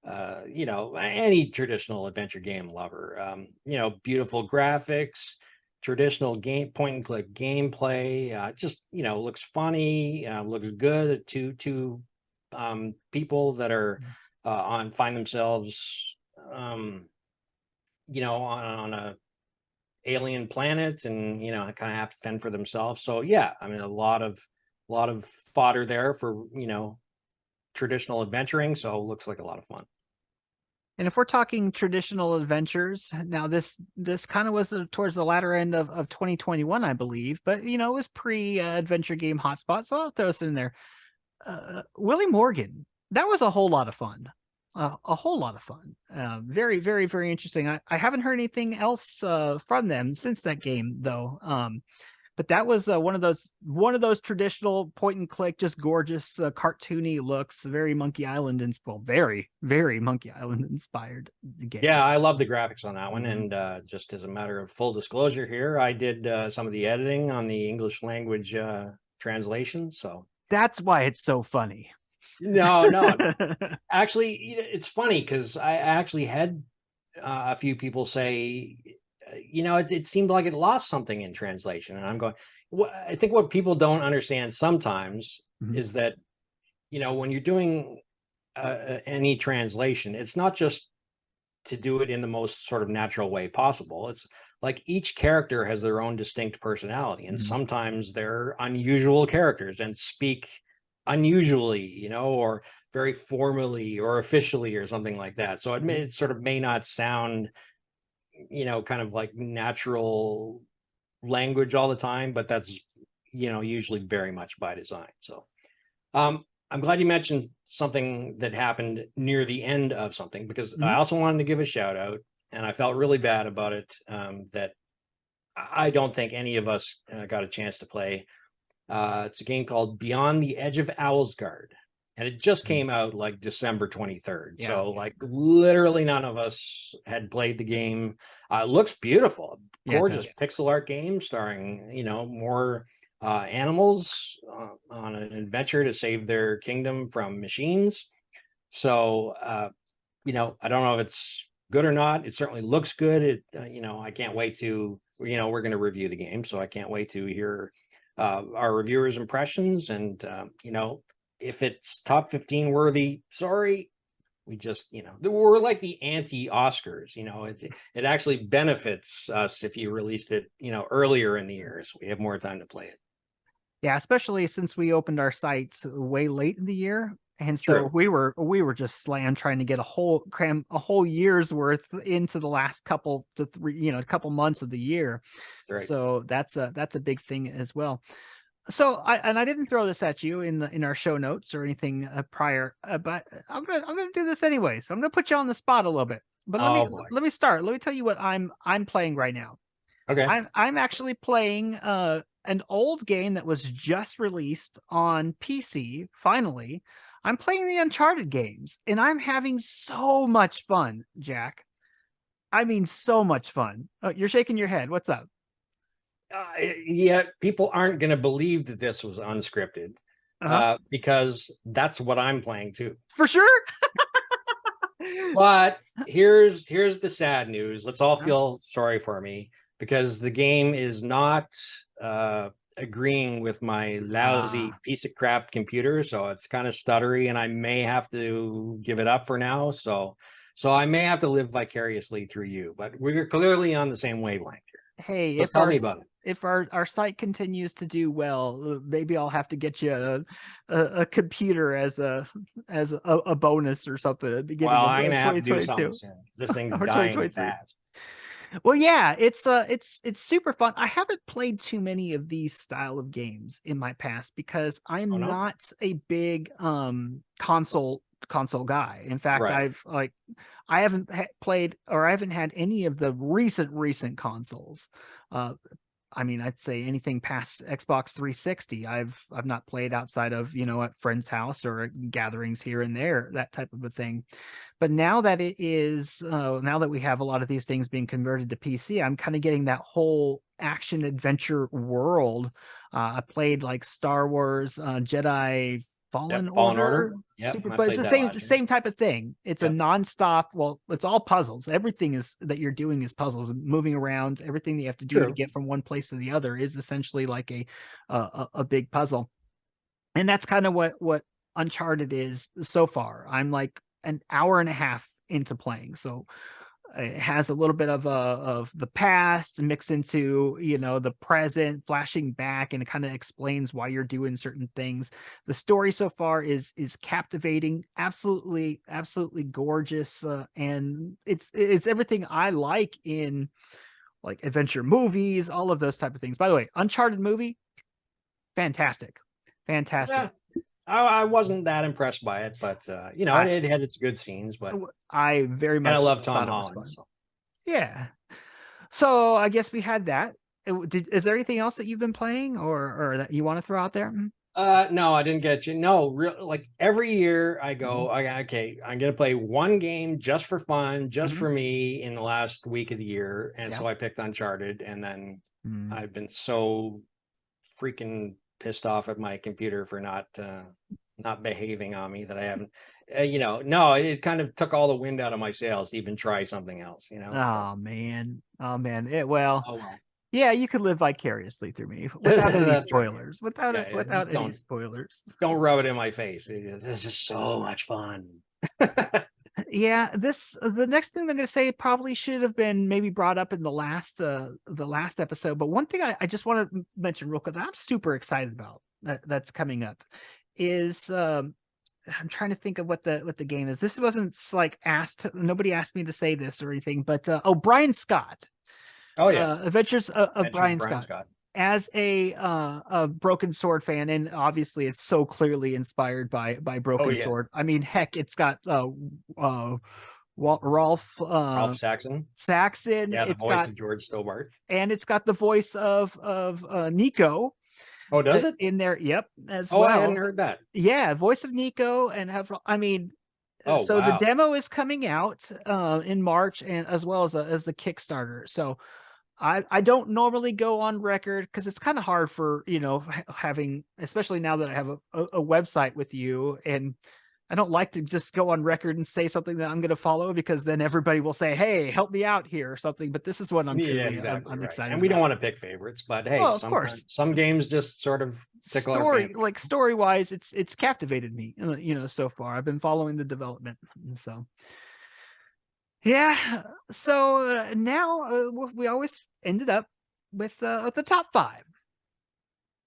any traditional adventure game lover. Beautiful graphics, traditional game point and click gameplay. Just looks funny, looks good to people that are find themselves on a alien planet, and kind of have to fend for themselves. So yeah, I mean, a lot of fodder there for traditional adventuring. So it looks like a lot of fun. And if we're talking traditional adventures, now this kind of was towards the latter end of 2021, I believe, but it was pre Adventure Game Hotspot, so I'll throw this in there. Willie Morgan, that was a whole lot of fun. A whole lot of fun. Very, very, very interesting. I haven't heard anything else from them since that game, though. But that was one of those traditional point and click, just gorgeous, cartoony looks, very Monkey Island inspired, very, very Monkey Island inspired game. Yeah, I love the graphics on that one. And just as a matter of full disclosure here, I did some of the editing on the English language translation. So that's why it's so funny. No. Actually, it's funny because I actually had a few people say, it seemed like it lost something in translation. And I'm going, I think what people don't understand sometimes is that, when you're doing any translation, it's not just to do it in the most sort of natural way possible. It's like each character has their own distinct personality, and sometimes they're unusual characters and speak unusually, or very formally or officially or something like that. So it sort of may not sound, kind of like natural language all the time, but that's, usually very much by design. So I'm glad you mentioned something that happened near the end of something, because I also wanted to give a shout out, and I felt really bad about it, that I don't think any of us got a chance to play. It's a game called Beyond the Edge of Owlsgard, and it just came out like December 23rd. Yeah. So like literally none of us had played the game. It looks beautiful, gorgeous pixel art game starring, more animals on an adventure to save their kingdom from machines. So, I don't know if it's good or not. It certainly looks good. I can't wait to, we're going to review the game. So I can't wait to hear our reviewers' impressions. And, if it's top 15 worthy, sorry, we just, we're like the anti-Oscars, it actually benefits us if you released it, earlier in the year, so we have more time to play it. Yeah, especially since we opened our sites way late in the year. And so we were just slammed trying to get cram a whole year's worth into the last couple months of the year. Right. So that's a big thing as well. So I didn't throw this at you in our show notes or anything prior, but I'm gonna do this anyway. So I'm gonna put you on the spot a little bit. But let me start. Let me tell you what I'm playing right now. Okay. I'm actually playing an old game that was just released on PC. Finally, I'm playing the Uncharted games, and I'm having so much fun, Jack. I mean, so much fun. Oh, you're shaking your head. What's up? Yeah, people aren't going to believe that this was unscripted, because that's what I'm playing too. For sure. But here's the sad news. Let's all feel sorry for me, because the game is not agreeing with my lousy piece of crap computer. So it's kind of stuttery, and I may have to give it up for now. So I may have to live vicariously through you, but we're clearly on the same wavelength here. Hey, so tell me about it. If our site continues to do well, maybe I'll have to get you a computer as a bonus or something at the beginning of 2022. I'm gonna have to do something soon. This thing's dying fast. Well, yeah, it's super fun. I haven't played too many of these style of games in my past because I'm not a big console guy. In fact, I haven't played, or I haven't had any of the recent consoles. I mean, I'd say anything past Xbox 360, I've not played outside of, you know, at friend's house or at gatherings here and there, that type of a thing. But now that it is, now that we have a lot of these things being converted to PC, I'm kind of getting that whole action adventure world. I played like Star Wars, Jedi Fallen Fallen Order. Order. Yep, Super I fun. It's played the that same last year. same type of thing. It's a Yep. nonstop. Well, it's all puzzles. Everything is that you're doing is puzzles, moving around. Everything that you have to do to True. get from one place to the other is essentially like a big puzzle. And that's kind of what Uncharted is so far. I'm like an hour and a half into playing, so it has a little bit of the past mixed into, you know, the present, flashing back, and it kind of explains why you're doing certain things. The story so far is captivating, absolutely gorgeous, and it's everything I like in like adventure movies, all of those type of things. By the way, Uncharted movie, fantastic. Yeah, I wasn't that impressed by it, but you know, it had its good scenes. But I very much I love Tom thought it was Holland. fun. So. Yeah. So I guess we had that. Is there anything else that you've been playing or that you want to throw out there? No, I didn't get you. No, like every year I go, okay, I'm gonna play one game just for fun, just for me in the last week of the year, and so I picked Uncharted, and then I've been so freaking pissed off at my computer for not behaving on me that I haven't. You know, no, it kind of took all the wind out of my sails to even try something else. You know. Oh man. Oh well. Yeah, you could live vicariously through me without any spoilers. Right. Without any spoilers. Don't rub it in my face. This is so much fun. Yeah, the next thing I'm going to say probably should have been maybe brought up in the last episode. But one thing I just want to mention real quick that I'm super excited about that's coming up is I'm trying to think of what the game is. This wasn't like nobody asked me to say this or anything, but Bryan Scott. Oh yeah, Adventures of Bryan Bryan Scott. As a Broken Sword fan, and obviously it's so clearly inspired by Broken Sword. I mean, heck, it's got Ralph Saxon. Yeah, the voice of George Stobart, and it's got the voice of Nico. Oh, does it in there? Yep, as well. I hadn't heard that. Yeah, voice of Nico and the demo is coming out in March, and as well as the Kickstarter. So I don't normally go on record because it's kind of hard for, you know, having, especially now that I have a website with you, and I don't like to just go on record and say something that I'm going to follow, because then everybody will say, hey, help me out here or something. But this is what I'm truly, I'm excited and we about. don't want to pick favorites, but hey, of course, some games just sort of story wise, it's captivated me, you know, so far. I've been following the development, so yeah. So now we always ended up with the top 5.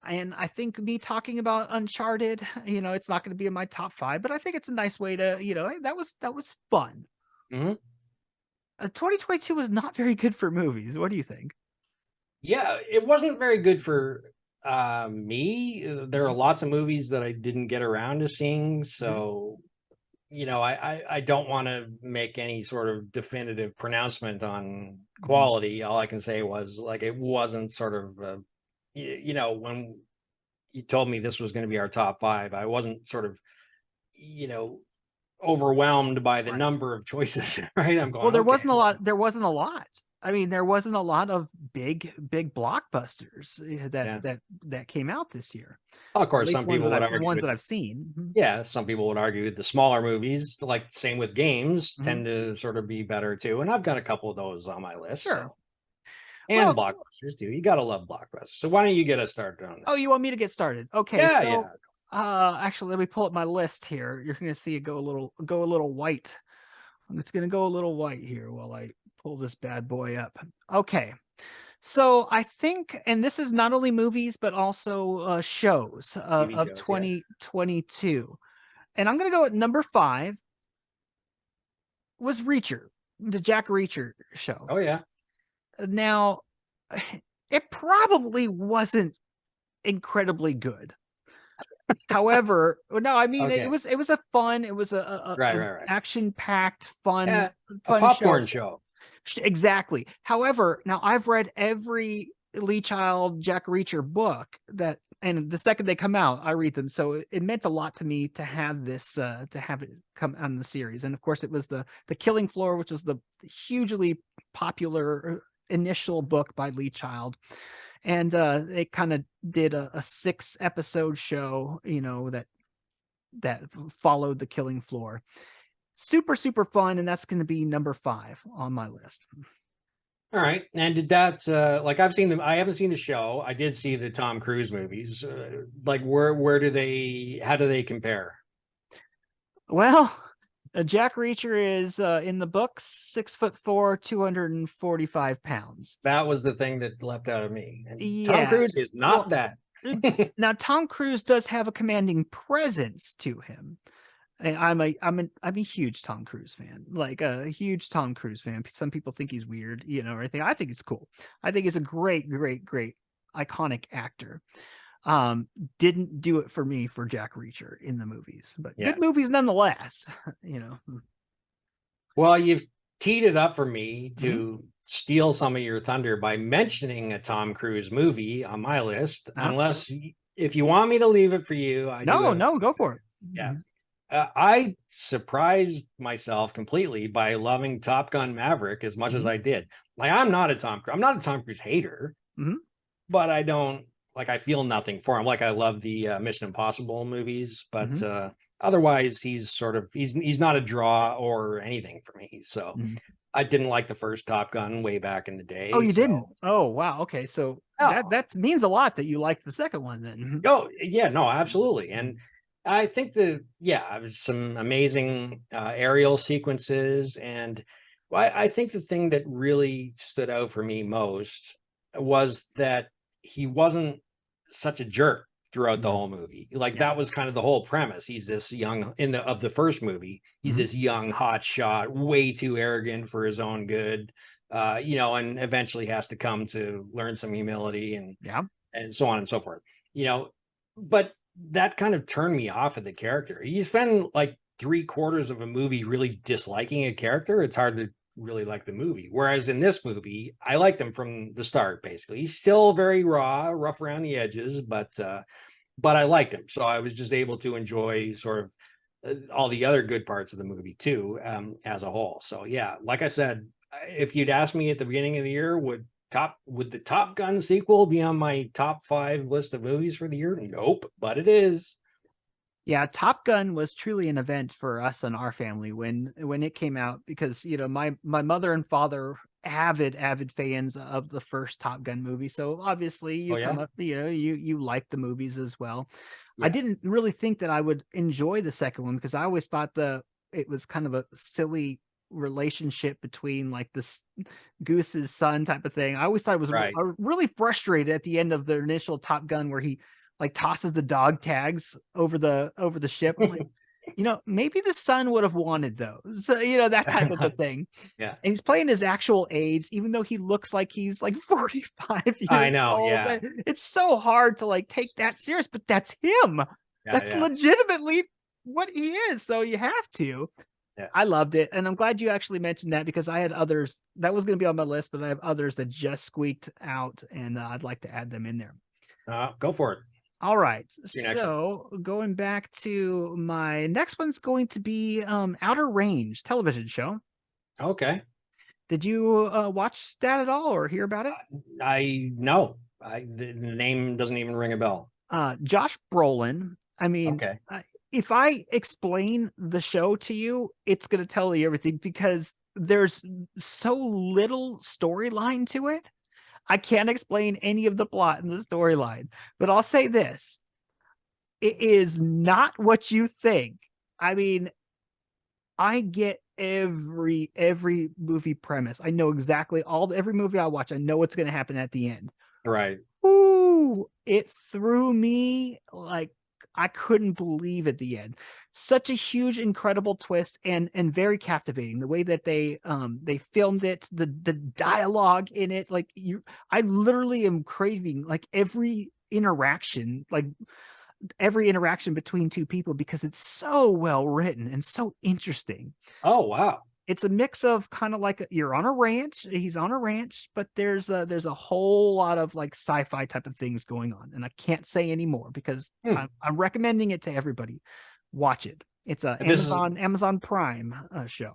And I think me talking about Uncharted, you know, it's not going to be in my top 5, but I think it's a nice way to, you know, hey, that was fun. 2022 was not very good for movies. What do you think? Yeah, it wasn't very good for me. There are lots of movies that I didn't get around to seeing, so you know, I don't want to make any sort of definitive pronouncement on quality. All I can say was, like, it wasn't sort of, you know, when you told me this was going to be our top 5, I wasn't sort of, you know, overwhelmed by the number of choices. Right? I'm going. Well, there wasn't a lot. There wasn't a lot. I mean, there wasn't a lot of big blockbusters that came out this year. Of course, some people would argue ones that I've seen. Yeah, some people would argue the smaller movies, like same with games, tend to sort of be better too. And I've got a couple of those on my list. Sure. So. And blockbusters too. You gotta love blockbusters. So why don't you get us started on this? Oh, you want me to get started? Okay. Actually, let me pull up my list here. You're gonna see it go a little white. It's gonna go a little white here while I pull this bad boy up. Okay. So I think, and this is not only movies, but also shows of 2022. And I'm going to go at number 5 was Reacher, the Jack Reacher show. Oh, yeah. Now, it probably wasn't incredibly good. However, no, I mean, it was a fun, it was a action-packed, fun popcorn show. Exactly. However, now I've read every Lee Child, Jack Reacher book that, and the second they come out, I read them. So it meant a lot to me to have this, to have it come on the series. And of course, it was the Killing Floor, which was the hugely popular initial book by Lee Child. And they kind of did a 6-episode show, that followed the Killing Floor. Super, super fun, and that's going to be number 5 on my list. All right. And did that like I've seen them, I haven't seen the show. I did see the Tom Cruise movies. Like how do they compare? Well, Jack Reacher is in the books 6'4", 245 pounds. That was the thing that leapt out of me. And Yeah. Tom Cruise is not that. Now, Tom Cruise does have a commanding presence to him. And I'm a huge Tom Cruise fan, like a huge Tom Cruise fan. Some people think he's weird, or anything. I think it's cool. I think he's a great, great, great iconic actor. Didn't do it for me for Jack Reacher in the movies, but good movies nonetheless. Well, you've teed it up for me to steal some of your thunder by mentioning a Tom Cruise movie on my list. Unless if you want me to leave it for you, no, go for it. Yeah. I surprised myself completely by loving Top Gun Maverick as much as I did. Like, I'm not a Tom Cruise hater, but I don't I feel nothing for him. Like, I love the Mission Impossible movies, but otherwise he's he's not a draw or anything for me. So I didn't like the first Top Gun way back in the day. Oh, you didn't? Oh, wow. Okay. So that means a lot that you liked the second one then. Oh, yeah, no, absolutely. And I think some amazing aerial sequences. And I think the thing that really stood out for me most was that he wasn't such a jerk throughout the whole movie. That was kind of the whole premise. He's this young of the first movie. He's this young hot shot, way too arrogant for his own good, and eventually has to come to learn some humility and so on and so forth. But that kind of turned me off of the character. You spend like 3/4 of a movie really disliking a character, it's hard to really like the movie. Whereas in this movie, I liked him from the start. Basically, he's still very raw, rough around the edges, but I liked him. So I was just able to enjoy sort of all the other good parts of the movie too, as a whole. So yeah, like I said, if you'd asked me at the beginning of the year, would the Top Gun sequel be on my top 5 list of movies for the year? Nope, but it is. Yeah, Top Gun was truly an event for us and our family when it came out, because my mother and father avid fans of the first Top Gun movie. So obviously you like the movies as well. Yeah. I didn't really think that I would enjoy the second one because I always thought it was kind of a silly relationship between like this Goose's son type of thing. I always thought it was really frustrated at the end of the initial Top Gun where he like tosses the dog tags over the ship. I'm like, maybe the son would have wanted those, that type of a thing. Yeah. And he's playing his actual age, even though he looks like he's like 45 years I know, old. yeah. It's so hard to like take that serious, but that's him. That's legitimately what he is. So you have to. Yeah. I loved it. And I'm glad you actually mentioned that because I had others that was going to be on my list, but I have others that just squeaked out and I'd like to add them in there. Go for it. All right. So going back to my next one's going to be Outer Range television show. Okay. Did you watch that at all or hear about it? No. The name doesn't even ring a bell. Josh Brolin. I mean, okay. If I explain the show to you, it's going to tell you everything because there's so little storyline to it. I can't explain any of the plot in the storyline, but I'll say this. It is not what you think. I mean, I get every movie premise. I know exactly every movie I watch. I know what's going to happen at the end. Right. Ooh, it threw me like I couldn't believe at the end. Such a huge, incredible twist and very captivating. The way that they filmed it, the dialogue in it, like I literally am craving like every interaction between two people because it's so well written and so interesting. Oh wow. it's a mix of kind of like you're on a ranch. He's on a ranch, but there's a whole lot of like sci-fi type of things going on, and I can't say anymore because I'm recommending it to everybody. Watch it. It's a Amazon Prime show.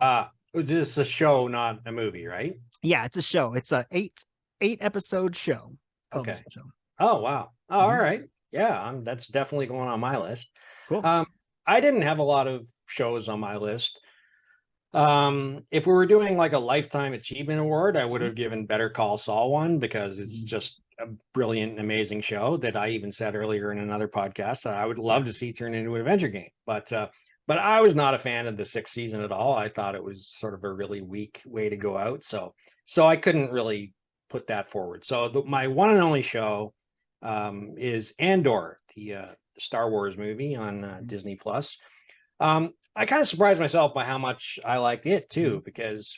This is a show, not a movie, right? Yeah, it's a show. It's a eight episode show. Okay. Show. Oh wow. Oh, all right. Yeah, that's definitely going on my list. Cool. I didn't have a lot of shows on my list. If we were doing like a lifetime achievement award, I would have given Better Call Saul one because it's just a brilliant, amazing show that I even said earlier in another podcast that I would love to see turn into an adventure game. But I was not a fan of the 6th season at all. I thought it was sort of a really weak way to go out. So I couldn't really put that forward. So my one and only show is Andor, the Star Wars movie on Disney Plus. I kind of surprised myself by how much I liked it too, because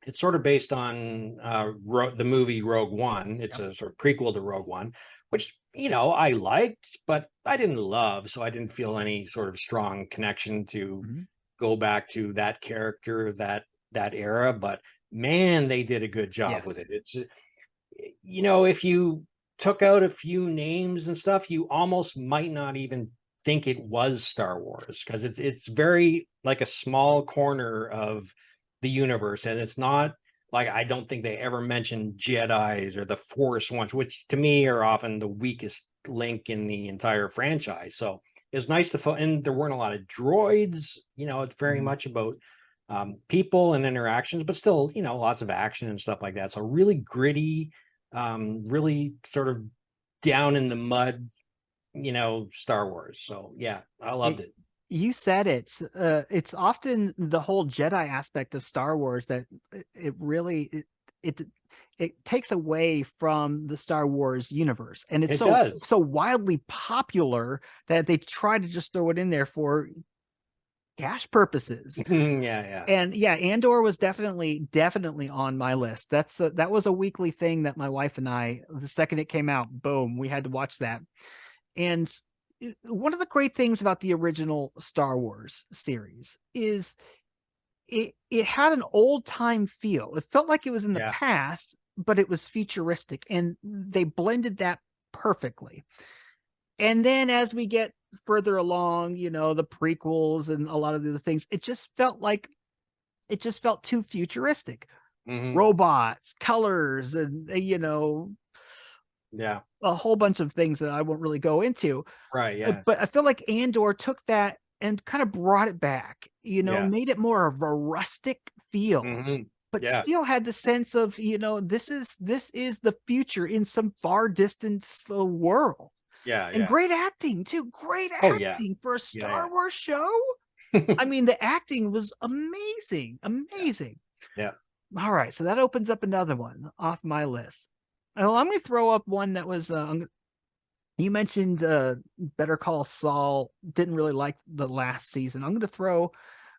it's sort of based on the movie Rogue One. It's a sort of prequel to Rogue One, which, I liked, but I didn't love. So I didn't feel any sort of strong connection to go back to that character, that era. But man, they did a good job with it. It's, if you took out a few names and stuff, you almost might not even think it was Star Wars, because it's very like a small corner of the universe, and it's not like, I don't think they ever mentioned Jedis or the Force once, which to me are often the weakest link in the entire franchise. So it's nice to and there weren't a lot of droids. It's very much about people and interactions, but still, lots of action and stuff like that. So really gritty, really sort of down in the mud, Star Wars. So yeah, I loved it. You said it's often the whole Jedi aspect of Star Wars that it really it takes away from the Star Wars universe, and it's so wildly popular that they try to just throw it in there for cash purposes. Yeah. And yeah, Andor was definitely on my list. That was a weekly thing that my wife and I, the second it came out, boom, we had to watch that. And one of the great things about the original Star Wars series is it had an old time feel. It felt like it was in the past, but it was futuristic, and they blended that perfectly. And then as we get further along, the prequels and a lot of the other things, it just felt too futuristic. Robots, colors, and a whole bunch of things that I won't really go into. Right. Yeah. But I feel like Andor took that and kind of brought it back, made it more of a rustic feel, but still had the sense of, this is the future in some far distant world. Yeah. And great acting too. Great acting for a Star Wars show. I mean, the acting was amazing. Yeah. All right. So that opens up another one off my list. Well, I'm going to throw up one that was, you mentioned Better Call Saul, didn't really like the last season. I'm going to throw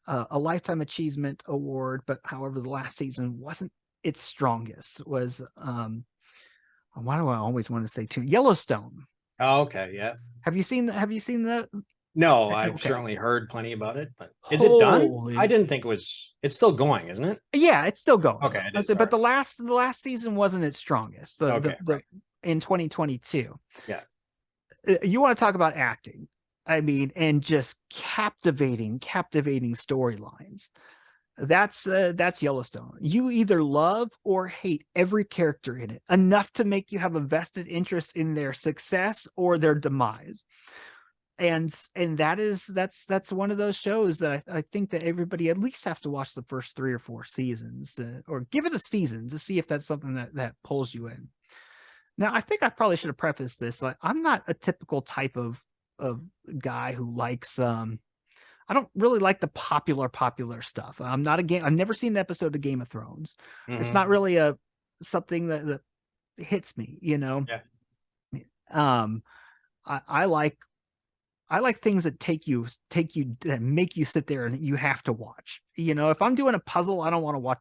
a Lifetime Achievement Award, but however, the last season wasn't its strongest. Was, why do I always want to say too? Yellowstone. Oh, okay. Yeah. Have you seen the? No, I've certainly heard plenty about it, but is it done? I didn't think it's still going, isn't it? Yeah, it's still going. Okay. But the last season wasn't its strongest. In 2022. Yeah. You want to talk about acting. I mean, and just captivating storylines. That's Yellowstone. You either love or hate every character in it, enough to make you have a vested interest in their success or their demise. And that's one of those shows that I think that everybody at least have to watch the first 3 or 4 seasons, or give it a season to see if that's something that pulls you in. Now, I think I probably should have prefaced this. Like, I'm not a typical type of guy who likes, I don't really like the popular stuff. I've never seen an episode of Game of Thrones. It's not really something that hits me, Yeah. I like things that that make you sit there and you have to watch. If I'm doing a puzzle, I don't want to watch.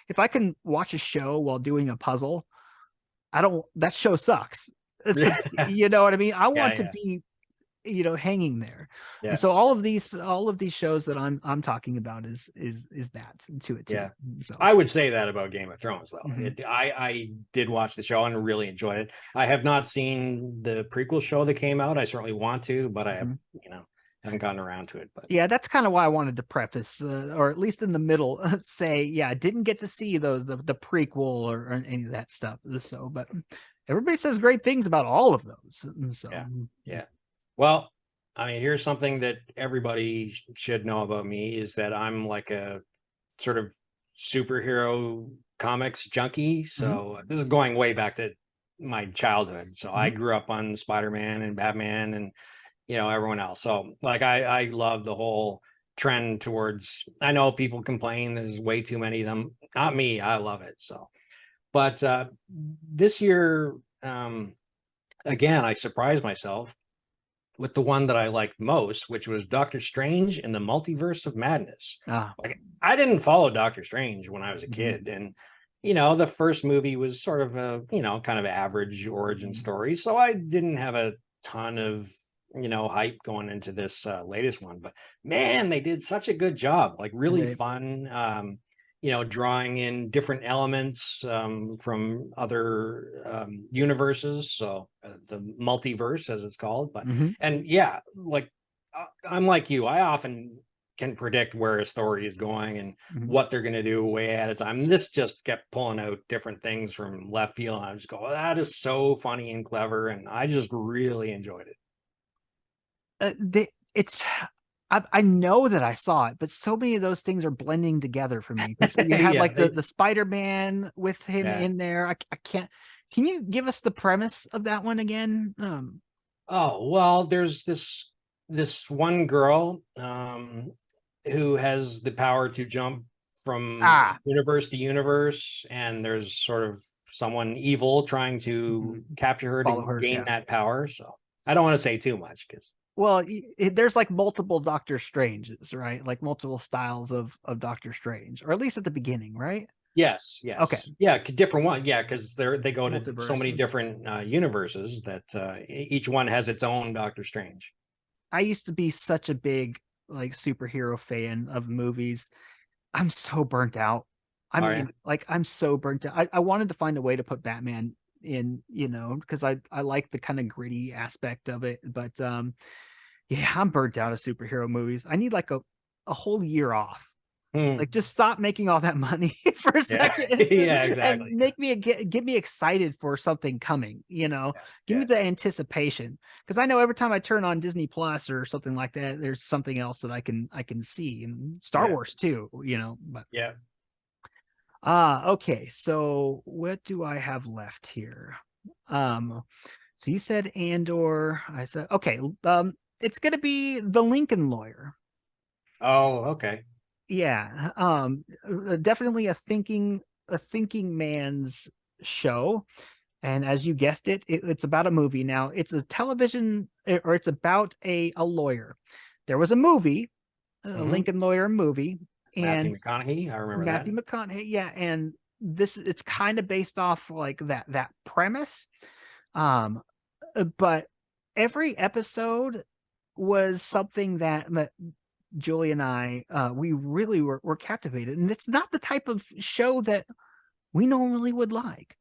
If I can watch a show while doing a puzzle, that show sucks. You know what I mean? I want to be hanging there. Yeah. And so all of these shows that I'm talking about is that to it too. Yeah. So I would say that about Game of Thrones, though. Mhm. I did watch the show and really enjoyed it. I have not seen the prequel show that came out. I certainly want to, but I have, Mhm. haven't gotten around to it. But yeah, that's kind of why I wanted to preface, or at least in the middle, say, yeah, I didn't get to see the prequel or any of that stuff. So, but everybody says great things about all of those. And so, yeah. Well, I mean, here's something that everybody should know about me is that I'm like a sort of superhero comics junkie. So this is going way back to my childhood. So I grew up on Spider-Man and Batman and everyone else. So like I love the whole trend towards, I know people complain there's way too many of them. Not me. I love it. So but this year again I surprised myself with the one that I liked most, which was Doctor Strange in the Multiverse of Madness. Like I didn't follow Doctor Strange when I was a kid, and the first movie was sort of a kind of average origin story, so I didn't have a ton of hype going into this latest one. But man, they did such a good job, like really fun. Drawing in different elements from other universes. So the multiverse, as it's called. But and yeah, like I'm like you. I often can predict where a story is going and what they're going to do way ahead of time. This just kept pulling out different things from left field. And I just go, oh, that is so funny and clever, and I just really enjoyed it. I know that I saw it, but so many of those things are blending together for me. You had like the Spider-Man with him in there. I can't. Can you give us the premise of that one again? Oh, well, there's this one girl who has the power to jump from universe to universe, and there's sort of someone evil trying to capture her to gain that power. So I don't want to say too much because there's like multiple Doctor Stranges, right? Like multiple styles of Doctor Strange, or at least at the beginning, right? Yes. Okay. Yeah, different one. Yeah, because they go to so many different universes that each one has its own Doctor Strange. I used to be such a big like superhero fan of movies. I'm so burnt out. I mean, like I'm so burnt out. I wanted to find a way to put Batman in, because I like the kind of gritty aspect of it. But yeah, I'm burnt out of superhero movies. I need like a whole year off. Like just stop making all that money for a second. Yeah, exactly. And make me get me excited for something coming, give me the anticipation. Because I know every time I turn on Disney Plus or something like that, there's something else that I can see, and Star Wars too, but okay, so what do I have left here? So you said Andor. I said okay. It's gonna be The Lincoln Lawyer. Oh, okay. Yeah. Definitely a thinking man's show. And as you guessed it's about a movie. Now it's a television, or it's about a lawyer. There was a movie, a Lincoln Lawyer movie, and Matthew McConaughey. I remember Matthew McConaughey. Yeah. And it's kind of based off like that premise. But every episode was something that Julie and I, we really were captivated. And it's not the type of show that we normally would like.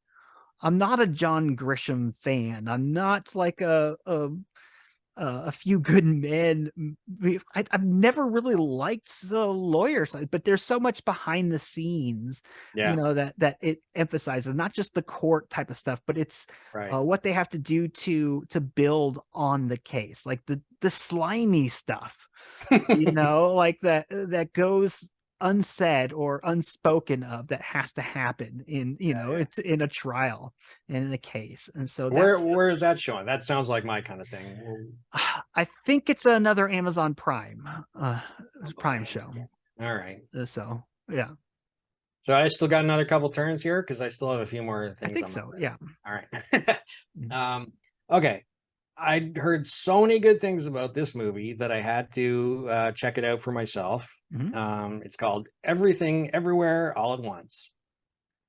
I'm not a John Grisham fan. I'm not like a Few Good Men. I've never really liked the lawyer side, but there's so much behind the scenes, that it emphasizes not just the court type of stuff, but it's what they have to do to build on the case, like the slimy stuff, like that goes unsaid or unspoken of, that has to happen in it's in a trial and in a case. And so where is that showing? That sounds like my kind of thing. I think it's another Amazon Prime show. All right. So yeah. So I still got another couple turns here because I still have a few more things. I think so. Yeah. All right. Okay. I heard so many good things about this movie that I had to check it out for myself. It's called Everything Everywhere All at Once.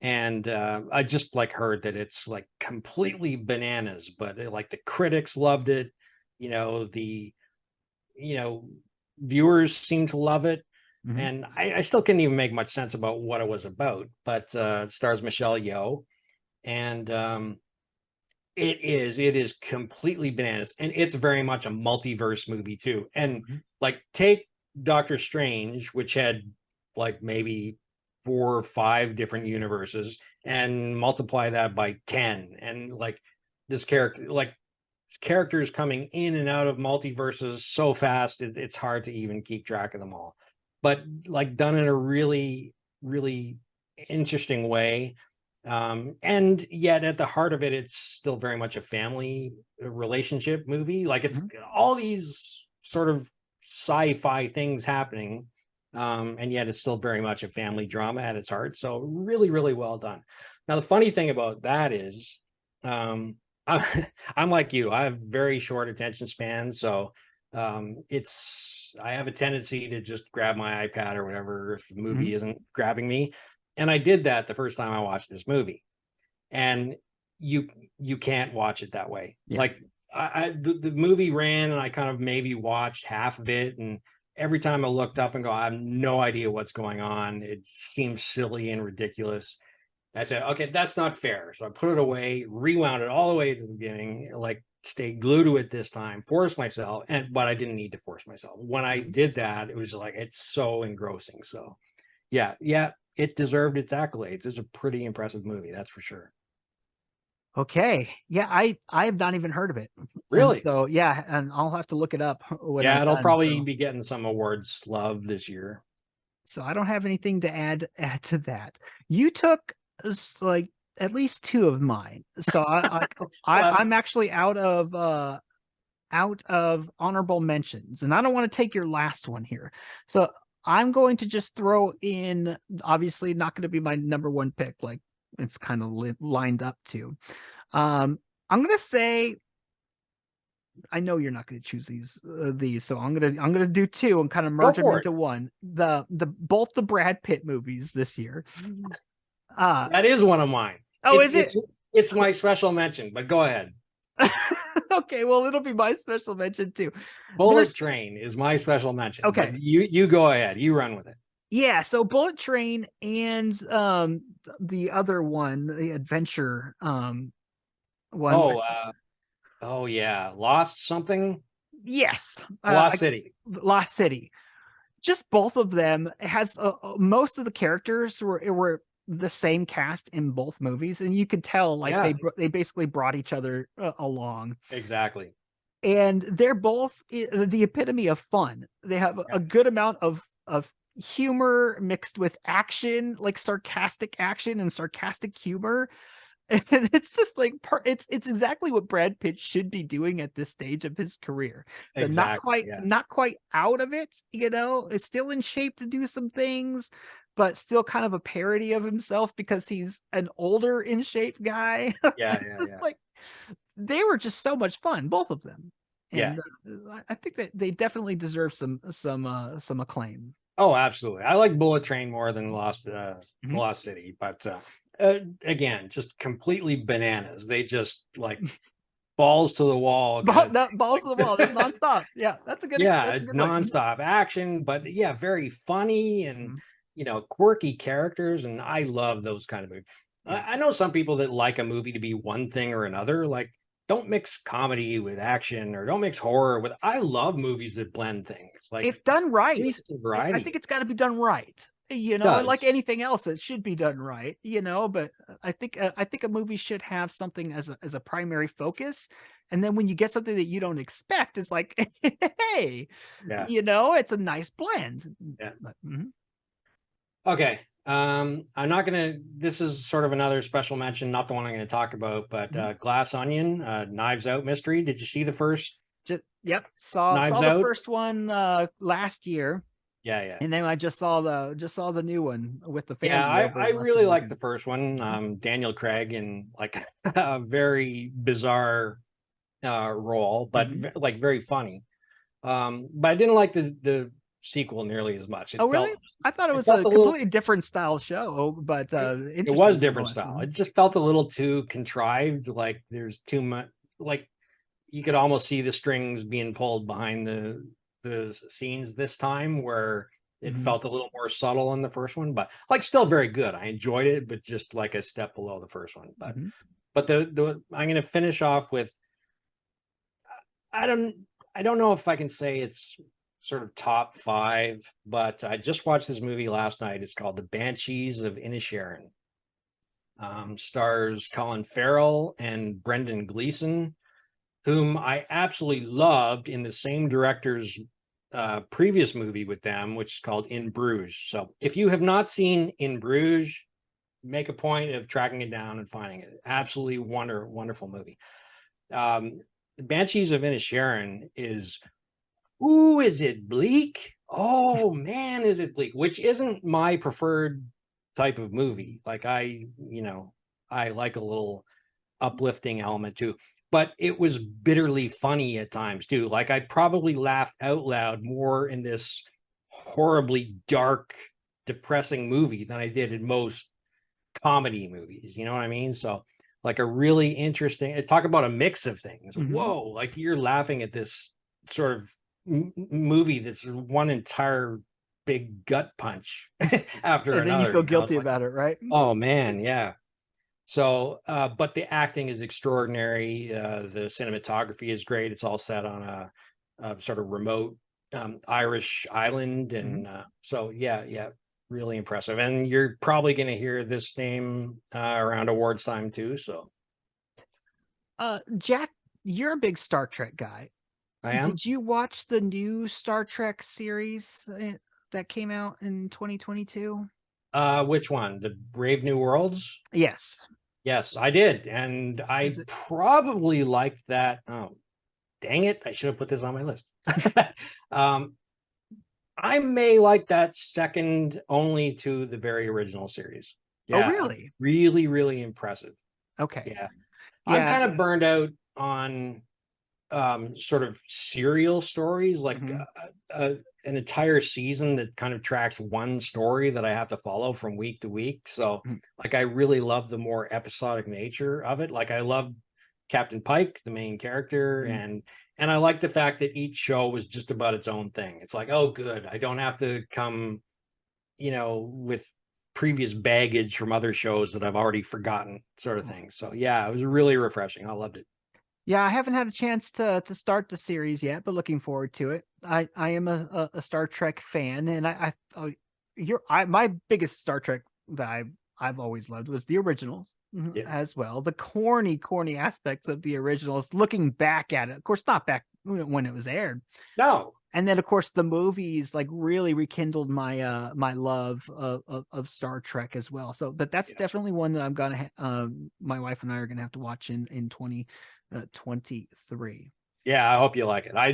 And I just heard that it's like completely bananas, but like the critics loved it. the viewers seem to love it. Mhm. And I still couldn't even make much sense about what it was about, but it stars Michelle Yeoh, and it is completely bananas, and it's very much a multiverse movie too. And Mhm. like, take Doctor Strange, which had like maybe 4 or 5 different universes, and multiply that by 10, and like this character, like characters coming in and out of multiverses so fast, it's hard to even keep track of them all. But like, done in a really, really interesting way. And yet at the heart of it, it's still very much a family relationship movie. Like, it's Mhm. all these sort of sci-fi things happening. And yet it's still very much a family drama at its heart. So really, really well done. Now, the funny thing about that is, I'm like you. I have very short attention span, so I have a tendency to just grab my iPad or whatever if the movie Mhm. isn't grabbing me. And I did that the first time I watched this movie. And you you can't watch it that way. Yeah. Like, the movie ran, and I kind of maybe watched half of it, and every time I looked up and go, I have no idea what's going on. It seems silly and ridiculous. I said, okay, that's not fair. So I put it away, rewound it all the way to the beginning, like stayed glued to it this time, forced myself, but I didn't need to force myself. When I Mhm. did that, it was like, it's so engrossing. So yeah, it deserved its accolades. It's a pretty impressive movie, that's for sure. Okay. Yeah, I have not even heard of it. And Really? so yeah, and I'll have to look it up when I'm Yeah, it'll done. probably So be getting some awards love this year. I don't have anything to add to that. You took like at least two of mine. So Well, I'm actually out of honorable mentions, and I don't want to take your last one here. So I'm going to just throw in, obviously not going to be my number one pick, like it's kind of lined up to. I'm going to say, I know you're not going to choose these, so I'm gonna do two and kind of go merge them for it. into one. The both the Brad Pitt movies this year. Uh That is one of mine. oh, It's is it? it's it's my special mention, but go ahead. Okay, well, it'll be my special mention too. Bullet There's Train is my special mention, but okay. you go ahead. You run with it. Yeah, so Bullet Train and the other one, the adventure one with Oh, oh yeah, Lost something, yes, Lost City. Lost City. Just both of them has most of the characters were the same cast in both movies, and you could tell like Yeah, they basically brought each other along, exactly. and they're both the epitome of fun. They have Yeah, a good amount of humor mixed with action, like sarcastic action and sarcastic humor. And it's just like it's exactly what Brad Pitt should be doing at this stage of his career. The exactly. Yeah, not quite out of it, it's still in shape to do some things, but still kind of a parody of himself because he's an older in shape guy. yeah, It's yeah, just yeah, like they were just so much fun, both of them. yeah. And I think that they definitely deserve some acclaim. Oh, absolutely. I like Bullet Train more than Mhm. Lost City, but again, just completely bananas. They just like balls to the wall kind of thing. Balls to the wall, just Like, nonstop. Yeah, that's yeah, a good one. nonstop action, but yeah, very funny, and Mhm. quirky characters, and I love those kind of movies. I, Yeah. I know some people that like a movie to be one thing or another. Like, don't mix comedy with action, or don't mix horror with. I love movies that blend things. Like, If done give me right, some I think variety. it's got to be done right. And like Does. anything else, it should be done right. But I think a movie should have something as a primary focus, and then when you get something that you don't expect, it's like, hey, Yeah. it's a nice blend. Yeah. Mhm. Okay. I'm not gonna. This is sort of another special mention, not the one I'm going to talk about, but Mhm. Glass Onion, Knives Out mystery. Did you see the first Yep, Knives saw the Out? first one last year, Yeah, yeah. and then I just saw the new one with the Yeah, family over I last really liked the weekend. first one. Mhm. Daniel Craig in like a very bizarre role, but Mhm. like very funny. But I didn't like the sequel nearly as much. Oh, really? I thought it It was felt a a little. completely different style show, but It was interesting different nonetheless. style. Mhm. It just felt a little too contrived. Like, there's too much. Like, you could almost see the strings being pulled behind the scenes this time, where it felt a little more subtle in the first one, but like still very good. I enjoyed it, but just like a step below the first one. But the I'm going to finish off with, I don't know if I can say it's sort of top 5, but I just watched this movie last night. It's called The Banshees of Inisherin. Stars Colin Farrell and Brendan Gleeson, whom I absolutely loved in the same director's previous movie with them, which is called In Bruges. So if you have not seen In Bruges, make a point of tracking it down and finding it. Absolutely wonderful movie. Banshees of Inisherin is, ooh, is it bleak? Oh man, is it bleak? Which isn't my preferred type of movie. Like I like a little uplifting element too, but it was bitterly funny at times too. Like I probably laughed out loud more in this horribly dark, depressing movie than I did in most comedy movies. You know what I mean? So like a really interesting, talk about a mix of things. Whoa, like you're laughing at this sort of movie that's one entire big gut punch after And another. then you feel guilty like, about it, right? oh man, yeah. So, but the acting is extraordinary. The cinematography is great. It's all set on a sort of remote Irish island, and so yeah, really impressive. And you're probably going to hear this name around awards time too. So, Jack, you're a big Star Trek guy. I am. Did you watch the new Star Trek series that came out in 2022? Which one? The Brave New Worlds? Yes. Yes, I did, and I probably liked that. Oh, dang it! I should have put this on my list. I may like that second only to the very original series. Yeah. Oh, really? Really impressive. Okay. Yeah. I'm kind of burned out on sort of serial stories, like an entire season that kind of tracks one story that I have to follow from week to week. So like I really love the more episodic nature of it. Like I love Captain Pike, the main character, and I like the fact that each show was just about its own thing. It's like, oh good, I don't have to come, with previous baggage from other shows that I've already forgotten, sort of thing. So yeah, it was really refreshing. I loved it. Yeah, I haven't had a chance to start the series yet, but looking forward to it. I am a Star Trek fan, and my biggest Star Trek that I've always loved was the originals as well. The corny aspects of the originals. Looking back at it, of course, not back when it was aired. No. And then, of course, the movies like really rekindled my my love of Star Trek as well. So, but that's definitely one that I'm gonna my wife and I are gonna have to watch in 2023. Yeah, I hope you like it. I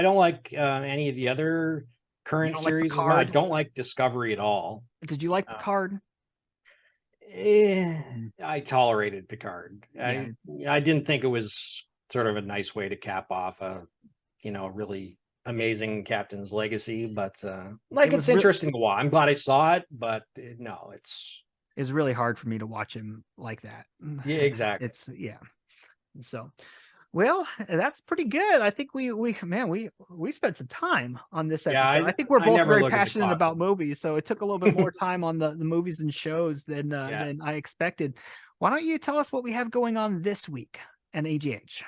don't like any of the other current series. Like I don't like Discovery at all. Did you like Picard? I tolerated Picard. I didn't think it was sort of a nice way to cap off a really amazing captain's legacy, but it's interesting to watch. I'm glad I saw it, but no, it's really hard for me to watch him like that. Yeah, exactly. So well, that's pretty good. I think we spent some time on this episode. I think we're both very passionate about movies, so it took a little bit more time on the movies and shows than I expected. Why don't you tell us what we have going on this week at AGH?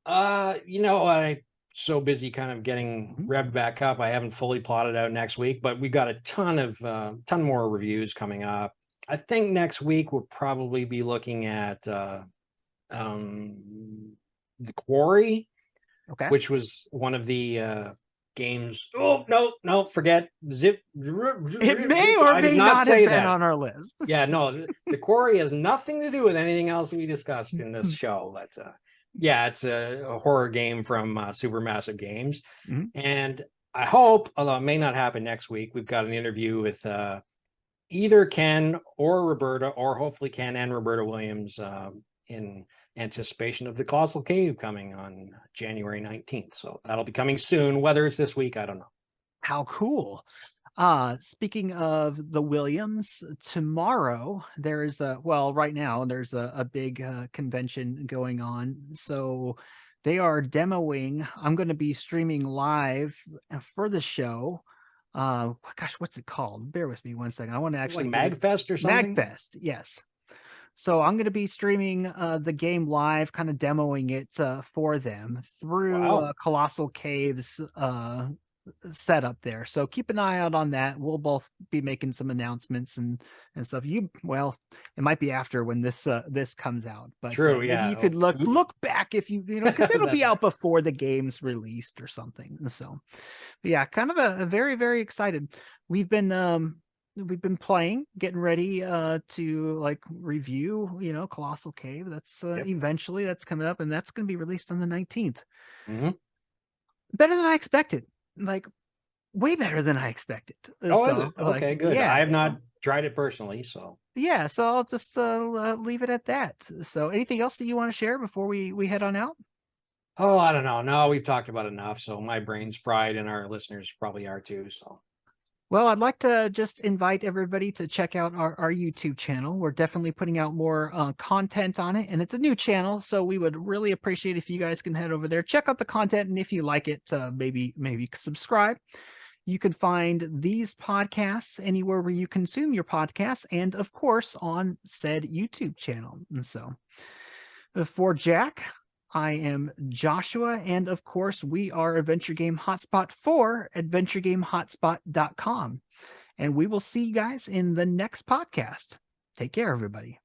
I'm so busy kind of getting revved back up. I haven't fully plotted out next week, but we got a ton more reviews coming up. I think next week we'll probably be looking at The Quarry, which was one of the games. Oh no, forget Zip. It may or may not have been on our list. Yeah, no, The Quarry has nothing to do with anything else we discussed in this show. But yeah, it's a horror game from Supermassive Games, and I hope, although it may not happen next week, we've got an interview with either Ken or Roberta, or hopefully Ken and Roberta Williams, in anticipation of the Colossal Cave coming on January 19th. So that'll be coming soon. Whether it's this week, I don't know. How cool. Speaking of the Williams, tomorrow right now there's a big convention going on. So They are demoing. I'm going to be streaming live for the show. Gosh, what's it called? Bear with me one second. I want to actually like Magfest or something. Magfest, yes. So I'm going to be streaming the game live, kind of demoing it for them through Colossal Caves setup there. So keep an eye out on that. We'll both be making some announcements and stuff. Well, it might be after when this comes out, but True, maybe you could look back if you know, because it'll be out before the game's released or something. So yeah, kind of a very, very excited. We've been playing, getting ready to like review, Colossal Cave. That's eventually that's coming up, and that's going to be released on the 19th. Better than I expected. Like way better than I expected. Oh, is it? Okay, like, good. Yeah, I have not tried it personally, so yeah. So I'll just leave it at that. So anything else that you want to share before we head on out? Oh, I don't know. No, we've talked about enough, so my brain's fried, and our listeners probably are too. So. Well, I'd like to just invite everybody to check out our YouTube channel. We're definitely putting out more content on it, and it's a new channel, so we would really appreciate if you guys can head over there, check out the content, and if you like it, maybe subscribe. You can find these podcasts anywhere where you consume your podcasts, and of course on said YouTube channel. And so, for Jack, I am Joshua, and of course, we are Adventure Game Hotspot for AdventureGameHotspot.com. And we will see you guys in the next podcast. Take care, everybody.